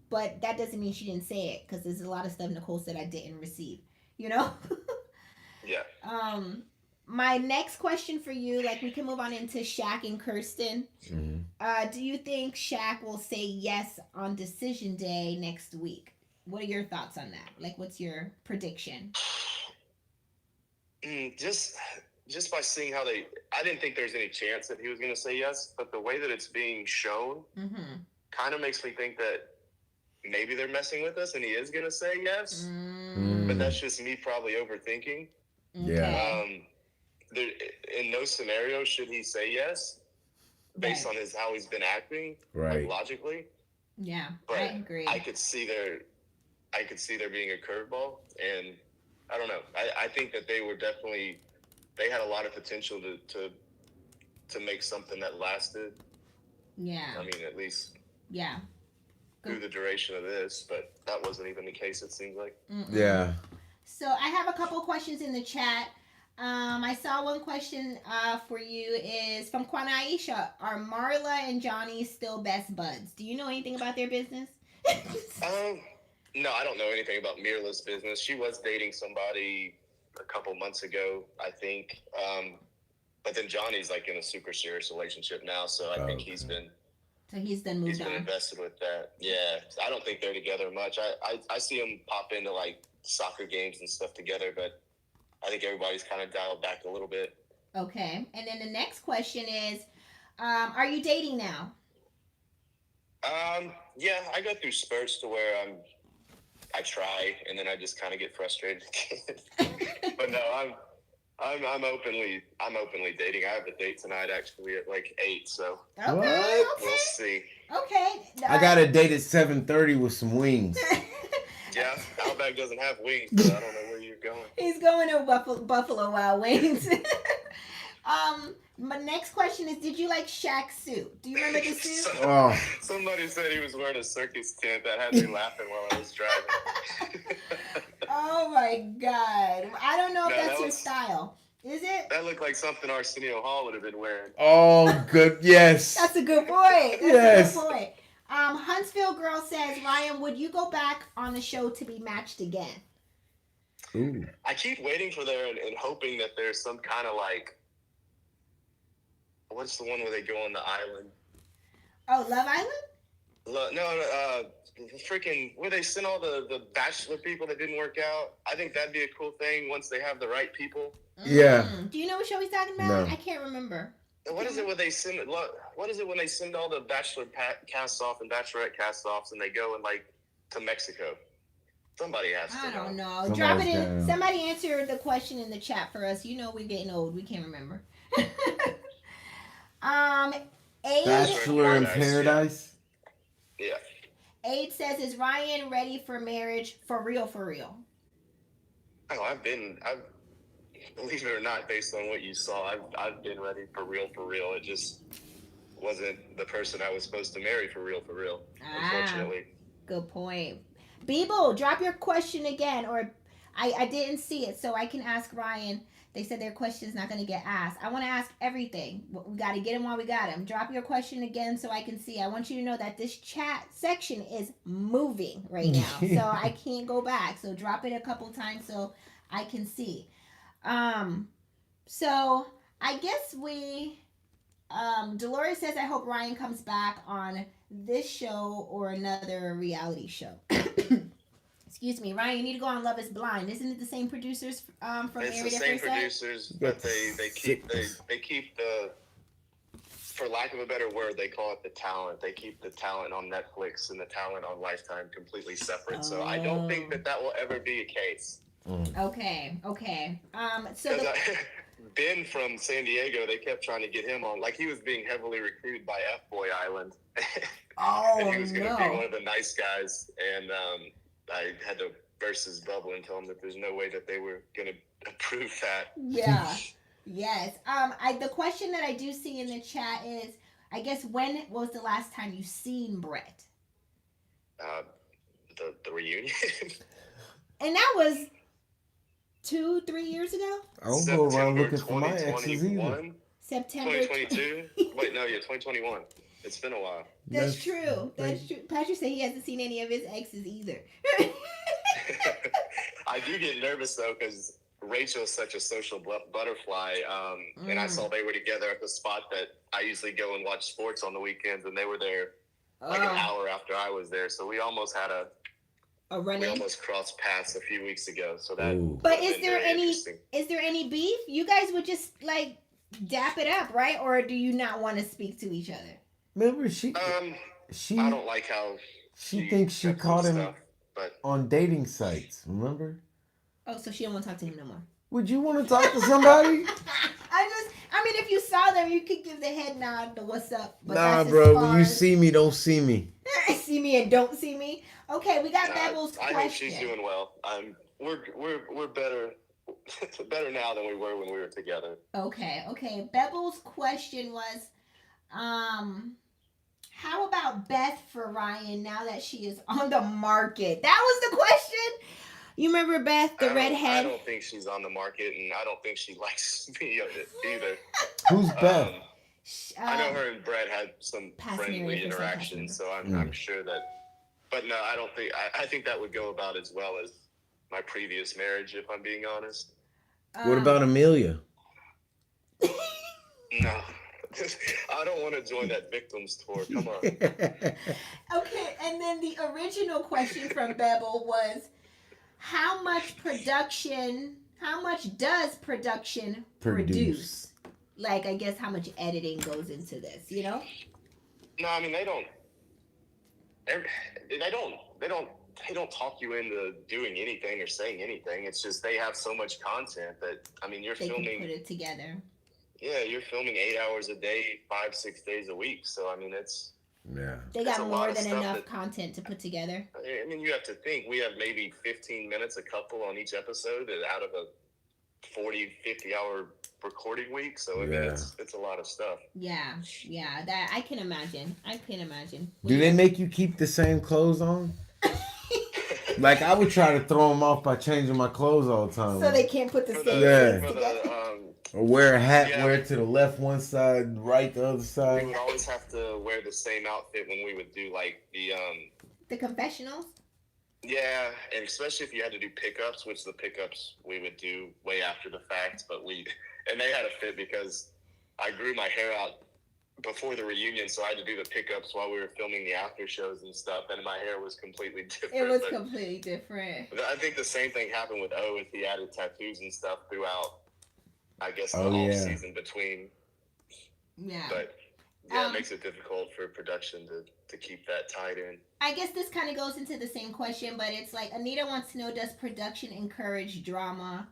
But that doesn't mean she didn't say it, because there's a lot of stuff Nicole said I didn't receive. You know? Yeah. My next question for you, like, we can move on into Shaq and Kirsten. Mm-hmm. Do you think Shaq will say yes on Decision Day next week? What are your thoughts on that? Like, what's your prediction? Just by seeing how I didn't think there's any chance that he was going to say yes, but the way that it's being shown kind of makes me think that maybe they're messing with us and he is going to say yes. But that's just me probably overthinking. Okay. There, in no scenario should he say yes, based on how he's been acting, like, logically. Yeah, but I agree. I could see there being a curveball, and I don't know. I think that they had a lot of potential to make something that lasted. Yeah. I mean, at least. Yeah. Through the duration of this, but that wasn't even the case, it seems like. Yeah. So I have a couple questions in the chat. I saw one question for you is from Quana Aisha. Are Marla and Johnny still best buds? Do you know anything about their business? No, I don't know anything about Mirla's business. She was dating somebody a couple months ago, I think. But then Johnny's like in a super serious relationship now, so I think he's been moved on. invested with that. Yeah, I don't think they're together much. I see them pop into like soccer games and stuff together, but I think everybody's kind of dialed back a little bit. Okay, and then the next question is, are you dating now? Yeah, I go through spurts to where I try, and then I just kind of get frustrated again. But no, I'm openly dating. I have a date tonight actually at like 8, so Okay. we'll see. Okay. I got a date at 7:30 with some wings. Yeah, Outback doesn't have wings, so I don't know where you're going. He's going to Buffalo Wild Wings. My next question is, did you like Shaq's suit? Do you remember the suit? Somebody said he was wearing a circus tent. That had me laughing while I was driving. Oh my God. I don't know if that's your style. Is it? That looked like something Arsenio Hall would have been wearing. Oh, good. Yes. That's a good point. Yes. A good point. Huntsville Girl says, Ryan, would you go back on the show to be matched again? Ooh. I keep waiting for there and hoping that there's some kind of like, what's the one where they go on the island? Oh, Love Island? Freaking, where they send all the bachelor people that didn't work out. I think that'd be a cool thing once they have the right people. Yeah. Do you know what show he's talking about? No. I can't remember. What is it when they send? What is it when they send all the bachelor cast off and bachelorette cast offs and they go and like to Mexico? Somebody has to. I don't know. Somebody's Drop it in. down. Somebody answer the question in the chat for us. You know we're getting old. We can't remember. Aid. Bachelor in Paradise. Yeah. Aid says, "Is Ryan ready for marriage for real? For real?" Oh, I've believe it or not, based on what you saw, I've been ready for real. It just wasn't the person I was supposed to marry for real. Unfortunately. Good point. Beeble, drop your question again, or I didn't see it, so I can ask Ryan. They said their question is not going to get asked. I want to ask everything. We got to get them while we got them. Drop your question again so I can see. I want you to know that this chat section is moving right now, so I can't go back. So drop it a couple times so I can see. So I guess Dolores says, I hope Ryan comes back on this show or another reality show. Excuse me, Ryan, you need to go on Love is Blind. Isn't it the same producers from It's Married the at same First Sight? producers, but they keep the, for lack of a better word, they call it the talent. They keep the talent on Netflix and the talent on Lifetime completely separate. So I don't think that will ever be a case. Okay. So Ben from San Diego, they kept trying to get him on. Like, he was being heavily recruited by F-Boy Island. And he was going to be one of the nice guys. And I had to burst his bubble and tell him that there's no way that they were going to approve that. Yeah. Yes. The question that I do see in the chat is, I guess, when was the last time you seen Brett? The reunion. And that was 2-3 years ago? I don't go around looking for my exes either. September 2022? Wait, no, yeah, 2021. It's been a while. That's true. That's true. Patrick said he hasn't seen any of his exes either. I do get nervous, though, because Rachel's such a social butterfly. And I saw they were together at the spot that I usually go and watch sports on the weekends, and they were there like an hour after I was there. So we almost had a run-in. We almost crossed paths a few weeks ago. So that. But is there any beef? You guys would just like dap it up, right? Or do you not want to speak to each other? Remember, she I don't like how she thinks she caught him on dating sites. Remember? Oh, so she don't want to talk to him no more. Would you want to talk to somebody? I mean, if you saw them, you could give the head nod, the what's up. But nah, bro. When you see me, don't see me. See me and don't see me. Okay, we got Bevel's question. I hope she's doing well. We're better now than we were when we were together. Okay. Bevel's question was, how about Beth for Ryan now that she is on the market? That was the question. You remember Beth, the redhead? I don't think she's on the market, and I don't think she likes me either. Who's Beth? I know her and Brett had some friendly interactions, so I'm sure that But no, I don't think. I think that would go about as well as my previous marriage, if I'm being honest. What about Amelia? No, I don't want to join that victims tour. Come on. Okay, and then the original question from Bevel was, how much does production produce? Like, I guess how much editing goes into this, you know? No, I mean they don't talk you into doing anything or saying anything. It's just they have so much content that, I mean, They can put it together. Yeah, you're filming 8 hours a day, 5-6 days a week. So I mean, They got more than enough content to put together. I mean, you have to think we have maybe 15 minutes a couple on each episode out of a 40-50 hour recording week. So I mean, it's a lot of stuff. Yeah, that I can imagine. Do they make you keep the same clothes on? Like, I would try to throw them off by changing my clothes all the time. So they can't put the same things together. Or wear a hat, wear it to the left one side, right the other side. We would always have to wear the same outfit when we would do like the confessionals. Yeah, and especially if you had to do pickups, which the pickups we would do way after the fact, and they had to fit because I grew my hair out before the reunion, so I had to do the pickups while we were filming the after shows and stuff, and my hair was completely different. It was completely different. I think the same thing happened with O, if he added tattoos and stuff throughout, I guess, the off season between. Yeah. But yeah, it makes it difficult for production to keep that tied in. I guess this kind of goes into the same question, but it's like, Anita wants to know, does production encourage drama?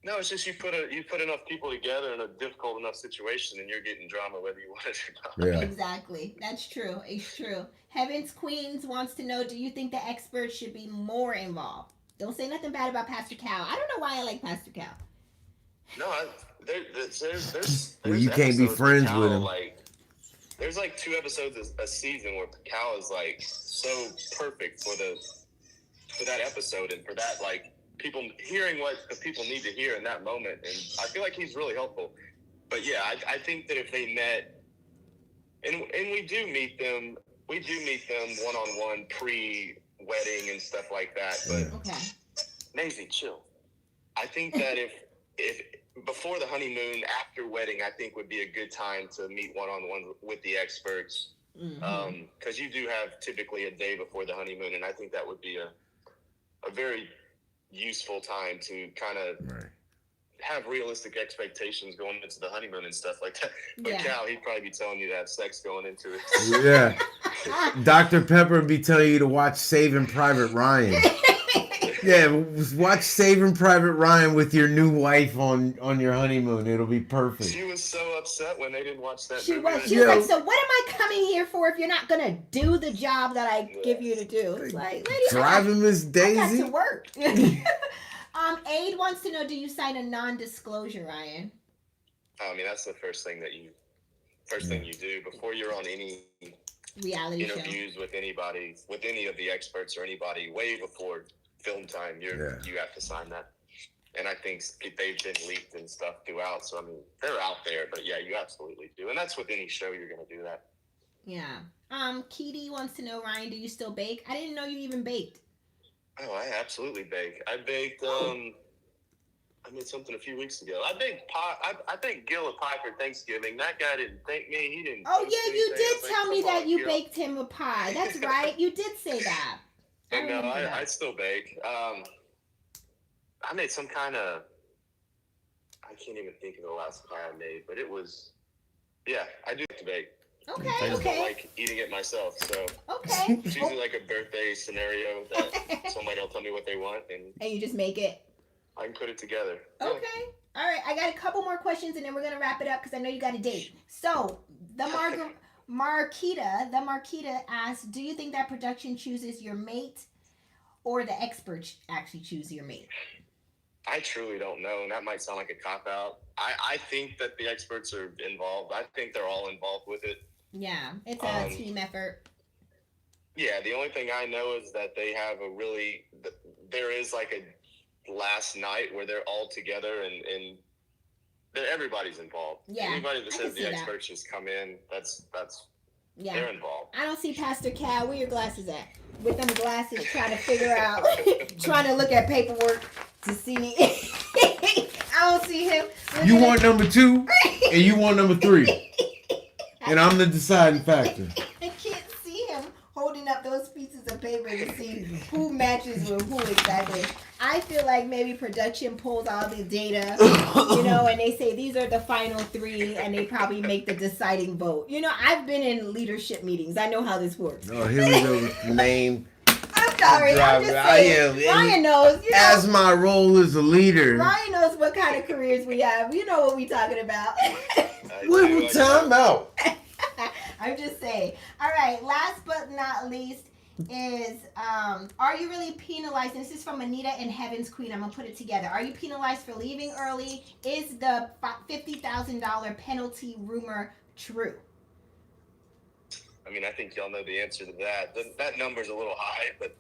No, it's just you put enough people together in a difficult enough situation, and you're getting drama whether you want it or not. Yeah. Exactly. That's true. It's true. Heavens Queens wants to know, do you think the experts should be more involved? Don't say nothing bad about Pastor Cal. I don't know why I like Pastor Cal. No, there's well, you can't be friends with him. Like, there's like 2 episodes a season where Cal is like so perfect for that episode and for that, like, people hearing what the people need to hear in that moment, and I feel like he's really helpful. But yeah, I think that if they met, and we do meet them one-on-one pre-wedding and stuff like that. But Maisie, chill. I think that if before the honeymoon, after wedding, I think would be a good time to meet one-on-one with the experts, because you do have typically a day before the honeymoon, and I think that would be a very useful time to kind of have realistic expectations going into the honeymoon and stuff like that. But Cal, he'd probably be telling you to have sex going into it. Yeah. Dr. Pepper would be telling you to watch Saving Private Ryan. Yeah, watch Saving Private Ryan with your new wife on your honeymoon. It'll be perfect. She was so upset when they didn't watch that movie. Was like, so what am I coming here for if you're not going to do the job that I give you to do? It's like, lady, driving Miss Daisy. I got to work. Aid wants to know, do you sign a non-disclosure, Ryan? I mean, that's the first thing you do before you're on any reality interviews show with anybody, with any of the experts or anybody, way before film time. You have to sign that. And I think they've been leaked and stuff throughout. So I mean, they're out there, but yeah, you absolutely do. And that's with any show, you're going to do that. Yeah. Keedy wants to know, Ryan, do you still bake? I didn't know you even baked. Oh, I absolutely bake. I baked, I made something a few weeks ago. I baked pie. I baked Gil a pie for Thanksgiving. That guy didn't thank me. He didn't. Oh, yeah, you did tell me that you baked him a pie. That's right. You did say that. But no, I still bake. I made some kind of, I can't even think of the last pie I made, but it was, I do like to bake. Okay, I just don't like eating it myself, so it's usually like a birthday scenario that somebody will tell me what they want, and you just make it. I can put it together. Okay. Yeah. All right, I got a couple more questions, and then we're going to wrap it up because I know you got a date. So, the Marquita asks, do you think that production chooses your mate or the experts actually choose your mate? I truly don't know, and that might sound like a cop-out. I think that the experts are involved. I think they're all involved with it. Yeah, it's a team effort. Yeah, the only thing I know is that they have there is like a last night where they're all together and everybody's involved. Yeah, anybody that says the experts just come in, that's Yeah. They're involved. I don't see Pastor Cal. Where your glasses at? With them glasses, trying to figure out, trying to look at paperwork to see. I don't see him. You want number 2, and you want number 3, and I'm the deciding factor. I can't see him holding up those pieces of paper to see who matches with who exactly. I feel like maybe production pulls all the data, and they say these are the final 3, and they probably make the deciding vote. I've been in leadership meetings. I know how this works. Oh, here we go with the name. I'm sorry. I'm just saying. Ryan knows. As my role as a leader. Ryan knows what kind of careers we have. You know what we talking about. What we talking about? I'm just saying. All right. Last but not least is, are you really penalized? And this is from Anita and Heaven's Queen. I'm going to put it together. Are you penalized for leaving early? Is the $50,000 penalty rumor true? I mean, I think y'all know the answer to that. That number's a little high, but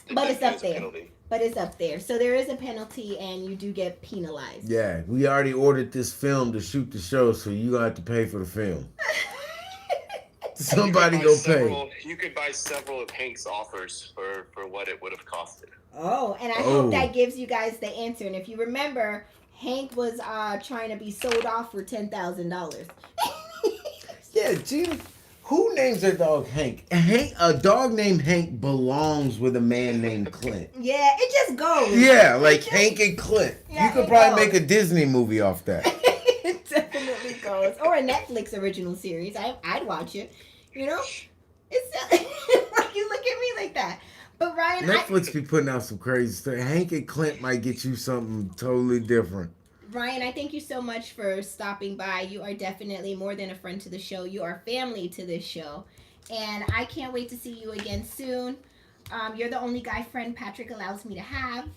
it's up there. But it's up there. So there is a penalty, and you do get penalized. Yeah, we already ordered this film to shoot the show, so you're going to have to pay for the film. Somebody go pay. You could buy several of Hank's offers for what it would have costed. Oh, and I hope that gives you guys the answer. And if you remember, Hank was trying to be sold off for $10,000. Yeah, gee. Who names their dog Hank? A dog named Hank belongs with a man named Clint. Yeah, it just goes. Yeah, like Hank and Clint. Yeah, you could probably make a Disney movie off that. It definitely goes. Or a Netflix original series. I'd watch it. It's like you look at me like that. But Ryan, Netflix be putting out some crazy stuff. Hank and Clint might get you something totally different. Ryan, I thank you so much for stopping by. You are definitely more than a friend to the show. You are family to this show. And I can't wait to see you again soon. You're the only guy friend Patrick allows me to have.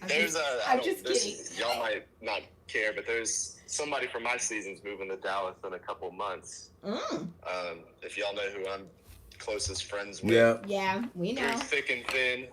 I'm just kidding. Y'all might not care, but there's somebody from my season's moving to Dallas in a couple months. If y'all know who I'm closest friends with. Yeah, we know. Through thick and thin.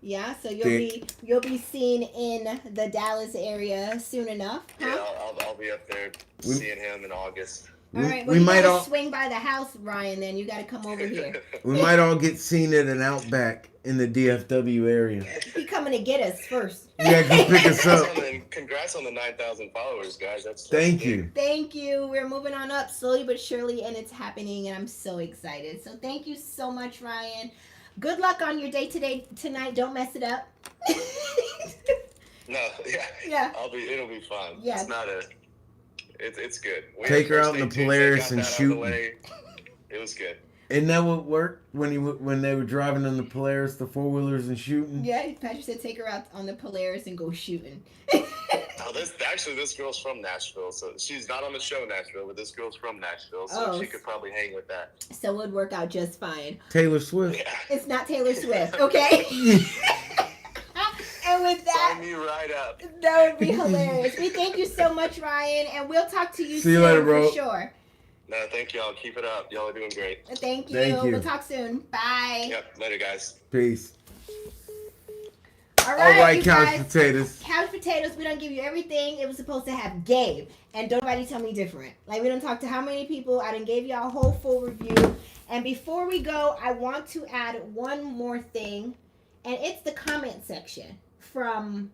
Yeah, so you'll be seen in the Dallas area soon enough. Huh? Yeah, I'll be up there seeing him in August. All right, well, you gotta swing by the house, Ryan. Then you gotta come over here. We might all get seen at an Outback in the DFW area. He coming to get us first. Yeah, come pick us up. Congrats on the 9,000 followers, guys. Thank you. Thank you. We're moving on up slowly but surely, and it's happening, and I'm so excited. So thank you so much, Ryan. Good luck on your day tonight. Don't mess it up. No, yeah. It'll be fun. Yeah. It's not it's good. Take her out in the Polaris and shoot. It was good. Isn't that what worked when they were driving in the Polaris, the 4-wheelers and shooting? Yeah, Patrick said take her out on the Polaris and go shooting. This girl's from Nashville, so she's not on the show Nashville, but this girl's from Nashville, so she could probably hang with that. So it would work out just fine. Taylor Swift. Yeah. It's not Taylor Swift, okay? And with that, sign me right up. That would be hilarious. We thank you so much, Ryan, and we'll talk to you soon. See you later, bro. For sure. No, thank y'all. Keep it up. Y'all are doing great. Thank you. We'll talk soon. Bye. Yep. Later, guys. Peace. All right, couch potatoes. Couch potatoes. We don't give you everything. It was supposed to have Gabe, and don't nobody tell me different. Like, we don't talk to how many people. I done gave y'all a whole full review. And before we go, I want to add one more thing, and it's the comment section from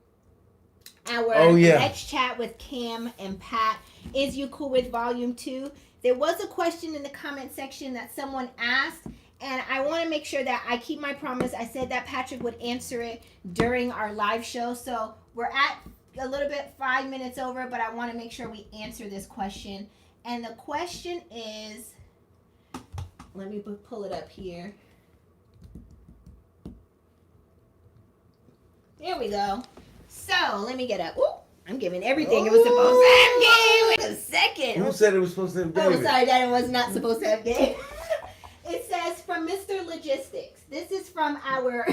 our Let's Chat with Cam and Pat. Is You Cool With Volume 2? There was a question in the comment section that someone asked, and I want to make sure that I keep my promise. I said that Patrick would answer it during our live show. So we're at a little bit 5 minutes over, but I want to make sure we answer this question. And the question is, let me pull it up here. There we go. So let me get up. Ooh, I'm giving everything it was supposed to have. Game. Wait a second. Who said it was supposed to have David? Oh, sorry, that it was not supposed to have Game. It says from Mr. Logistics. This is from our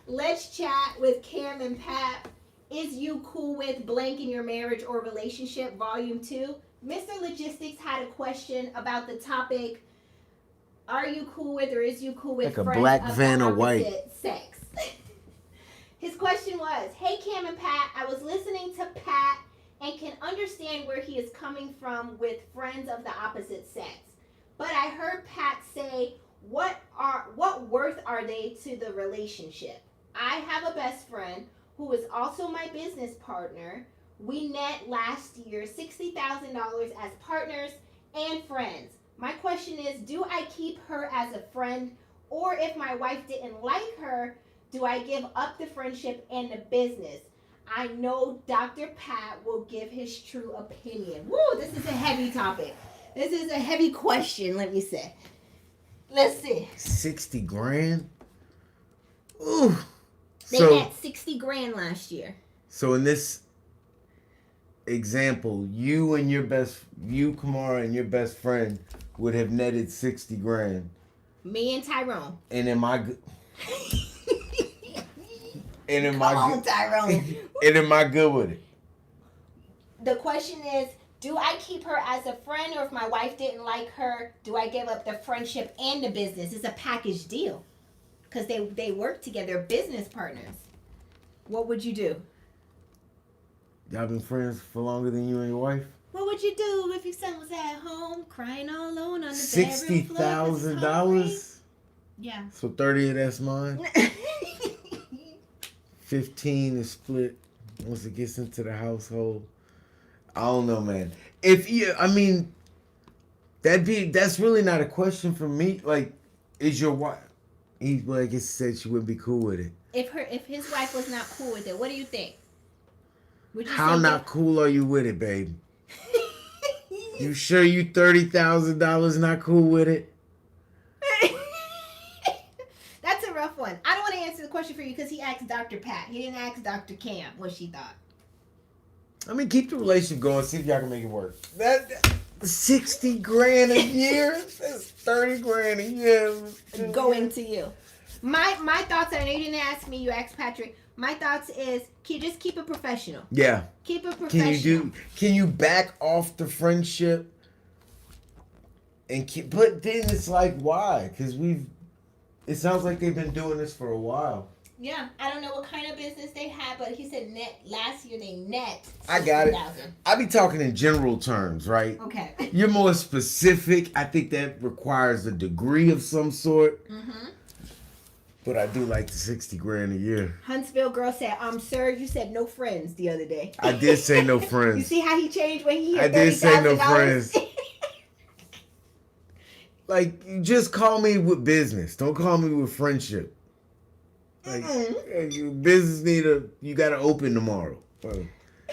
Let's Chat with Cam and Pat. Is you cool with blank in your marriage or relationship? Volume 2. Mr. Logistics had a question about the topic. Are you cool with or is you cool with like friends a black of Vanna the White opposite sex? His question was, hey Cam and Pat, I was listening to Pat and can understand where he is coming from with friends of the opposite sex. But I heard Pat say, what worth are they to the relationship? I have a best friend who is also my business partner. We net last year $60,000 as partners and friends. My question is, do I keep her as a friend, or if my wife didn't like her, do I give up the friendship and the business? I know Dr. Pat will give his true opinion. Woo, this is a heavy topic. This is a heavy question, let me say. Let's see. 60 grand? Ooh. They So, had 60 grand last year. so in this example, you, Kamara, and your best friend would have netted 60 grand. Me and Tyrone. And am I good? And am Come I on, good? Tyrone. And am I good with it? The question is, do I keep her as a friend, or if my wife didn't like her, do I give up the friendship and the business? It's a package deal because they work together, business partners. What would you do? Y'all been friends for longer than you and your wife? What would you do if your son was at home crying all alone on the bedroom floor? $60,000? Yeah. So 30 of that's mine. 15 is split once it gets into the household. I don't know, man. That's really not a question for me. Like, is your wife? I guess said she wouldn't be cool with it. If his wife was not cool with it, what do you think? Would you How say not cool are you with it, baby? You sure you $30,000 not cool with it? That's a rough one. I don't want to answer the question for you because he asked Dr. Pat. He didn't ask Dr. Cam what she thought. I mean, keep the relationship going. See if y'all can make it work. That 60 grand a year. That's 30 grand a year. Going to you. My thoughts are, I know you didn't ask me, you asked Patrick. My thoughts is, just keep it professional. Yeah. Keep it professional. Can you back off the friendship and but then it's like, why? Because it sounds like they've been doing this for a while. Yeah, I don't know what kind of business they had, but he said last year they net $60,000. I got it. I be talking in general terms, right? Okay. You're more specific. I think that requires a degree of some sort. Mm-hmm. But I do like the 60 grand a year. Huntsville girl said, sir, you said no friends the other day. I did say no friends. You see how he changed when he hit I did say no friends. $30,000? Like, you just call me with business. Don't call me with friendship. Like, business you got to open tomorrow.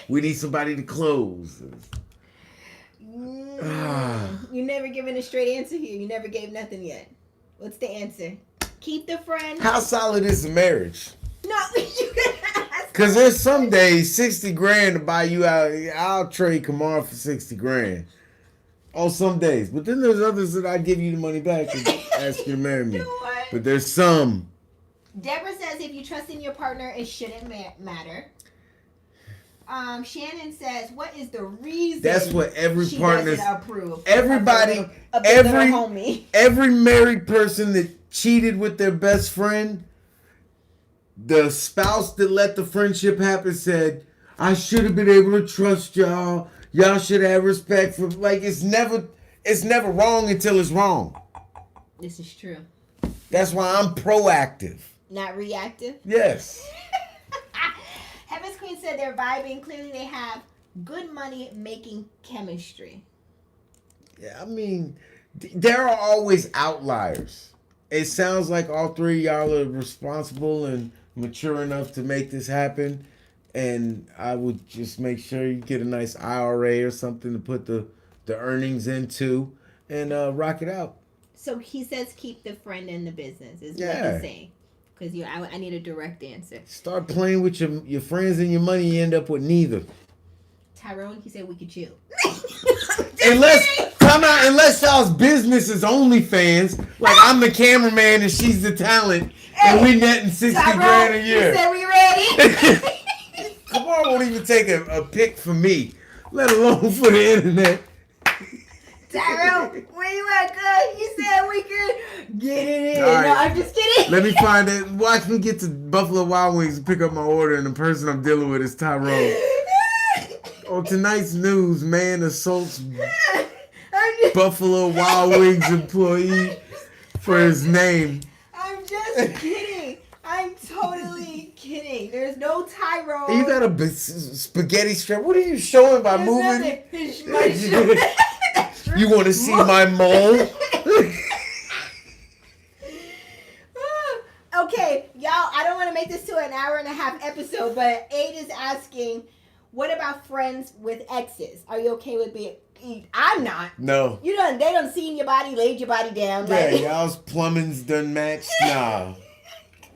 We need somebody to close. You never given a straight answer here. You never gave nothing yet. What's the answer? Keep the friend. How solid is the marriage? No, you can ask. Because there's some days 60 grand to buy you out. I'll trade Kamar for 60 grand. On some days. But then there's others that I give you the money back and ask you to marry me. What? But there's some. Deborah says if you trust in your partner, it shouldn't matter. Shannon says, what is the reason? That's what every she partner. doesn't approve. Everybody, every married person that cheated with their best friend, the spouse that let the friendship happen said, I should have been able to trust y'all. Y'all should have respect for, like, it's never wrong until it's wrong. This is true. That's why I'm proactive. Not reactive? Yes. Heaven's Queen said they're vibing. Clearly they have good money making chemistry. Yeah, I mean, there are always outliers. It sounds like all three of y'all are responsible and mature enough to make this happen. And I would just make sure you get a nice IRA or something to put the earnings into and rock it out. So he says keep the friend in the business is what he's saying. Because I need a direct answer. Start playing with your friends and your money, you end up with neither. Tyrone, he said we could chill. Unless y'all's business is OnlyFans, like I'm the cameraman and she's the talent, and we netting 60 grand a year. He said we ready. Kamar won't even take a pic for me, let alone for the internet. Tyrone, where you at, good? You said we could get it in. All right. No, I'm just kidding. Let me find it. Watch me get to Buffalo Wild Wings and pick up my order, and the person I'm dealing with is Tyrone. On tonight's news, man assaults just, Buffalo Wild Wings employee for his name. I'm just kidding. I'm totally kidding. There's no Tyrone. You got a spaghetti strap. What are you showing by There's moving? nothing. You want to see my mole? Okay, y'all, I don't want to make this to an hour and a half episode, but Aid is asking, what about friends with exes? Are you okay with being... I'm not. No. They done seen your body, laid your body down. Yeah, Like... y'all's plumbing's done matched. Nah.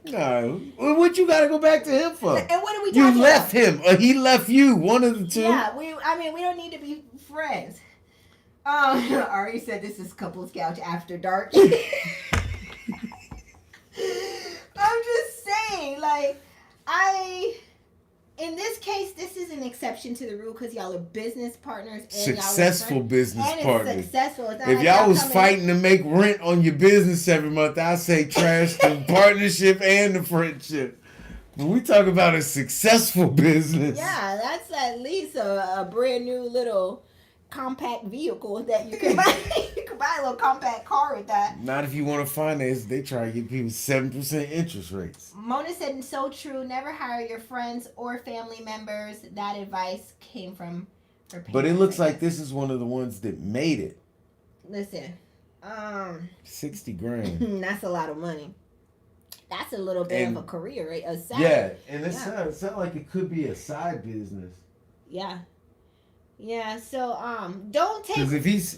No. What you gotta go back to him for? And what are we talking about? You left him, or he left you. One of the two. Yeah, we don't need to be friends. Ari said this is couples couch after dark. I'm just saying, like, in this case, this is an exception to the rule because y'all are business partners and Successful y'all are business and partners. It's successful. It's not If like y'all was coming- fighting to make rent on your business every month, I say trash the partnership and the friendship. When we talk about a successful business. Yeah, that's at least a brand new little compact vehicle that you can buy. You can buy a little compact car with that. Not if you want to finance. They try to get people 7% interest rates. Mona said, so true. Never hire your friends or family members. That advice came from her parents. But it looks like this is one of the ones that made it. Listen, 60 grand. that's a lot of money. That's a little bit of a career, right? A side. Yeah, and it sounds like it could be a side business. Yeah. Yeah, so don't take.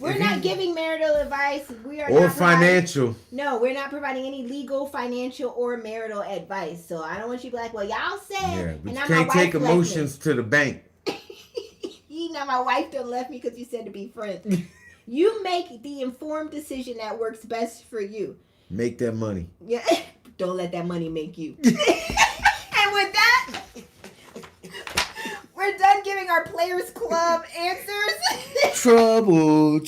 We're not giving marital advice. We are or not financial. No, we're not providing any legal, financial, or marital advice. So I don't want you to be like, well, y'all said. Yeah, but and you now can't my take wife emotions to the bank. Now my wife done left me because you said to be friends. You make the informed decision that works best for you. Make that money. Yeah, don't let that money make you. And with that, we're done giving our Players Club answers. Trouble.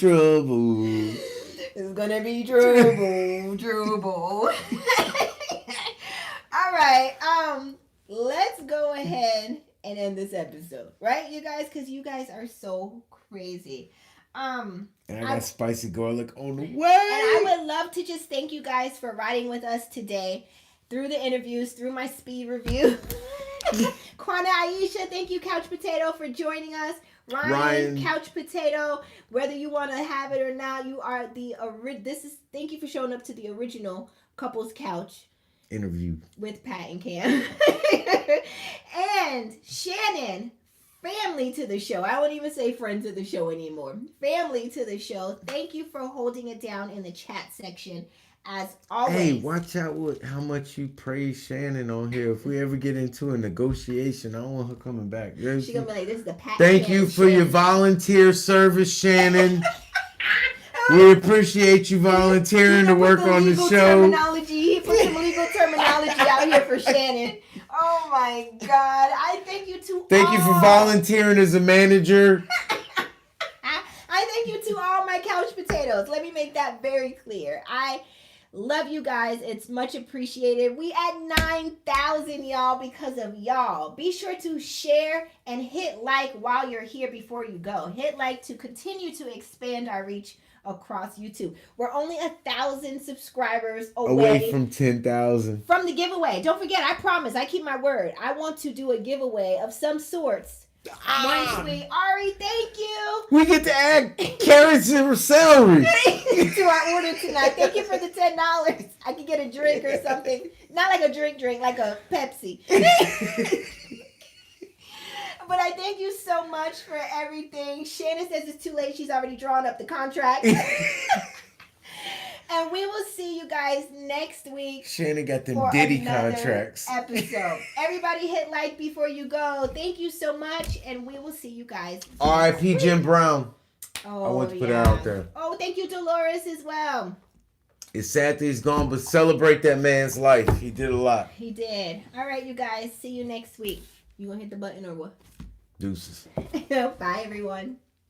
It's gonna be trouble. All right, let's go ahead and end this episode, right, you guys? Because you guys are so crazy. And I got spicy garlic on the way. And I would love to just thank you guys for riding with us today through the interviews, through my speed review. Quana Aisha, thank you, Couch Potato, for joining us. Ryan, Couch Potato, whether you want to have it or not, you are thank you for showing up to the original Couples Couch interview with Pat and Cam. And Shannon, family to the show. I won't even say friends of the show anymore. Family to the show. Thank you for holding it down in the chat section as always. Hey, watch out how much you praise Shannon on here. If we ever get into a negotiation, I don't want her coming back. She's gonna be like, this is the Pat. Thank you for your volunteer service, Shannon. We appreciate you volunteering to work on the show. He put some legal terminology out here for Shannon. Oh my God. I thank you to Thank you for volunteering as a manager. I thank you to all my couch potatoes. Let me make that very clear. I love you guys. It's much appreciated. We at 9,000, y'all, because of y'all. Be sure to share and hit like while you're here before you go. Hit like to continue to expand our reach across YouTube. We're only 1,000 subscribers away from 10,000 from the giveaway. Don't forget, I promise, I keep my word. I want to do a giveaway of some sorts. Ari, thank you. We get to add carrots and celery to our order tonight. Thank you for the $10. I could get a drink or something. Not like a drink, like a Pepsi. But I thank you so much for everything. Shannon says it's too late. She's already drawn up the contract. And we will see you guys next week. Shannon got them Diddy contracts. Episode. Everybody hit like before you go. Thank you so much. And we will see you guys. R.I.P. Jim Brown. Oh, I want to put it out there. Oh, thank you, Dolores, as well. It's sad that he's gone, but celebrate that man's life. He did a lot. He did. All right, you guys. See you next week. You gonna hit the button or what? Deuces. Bye, everyone.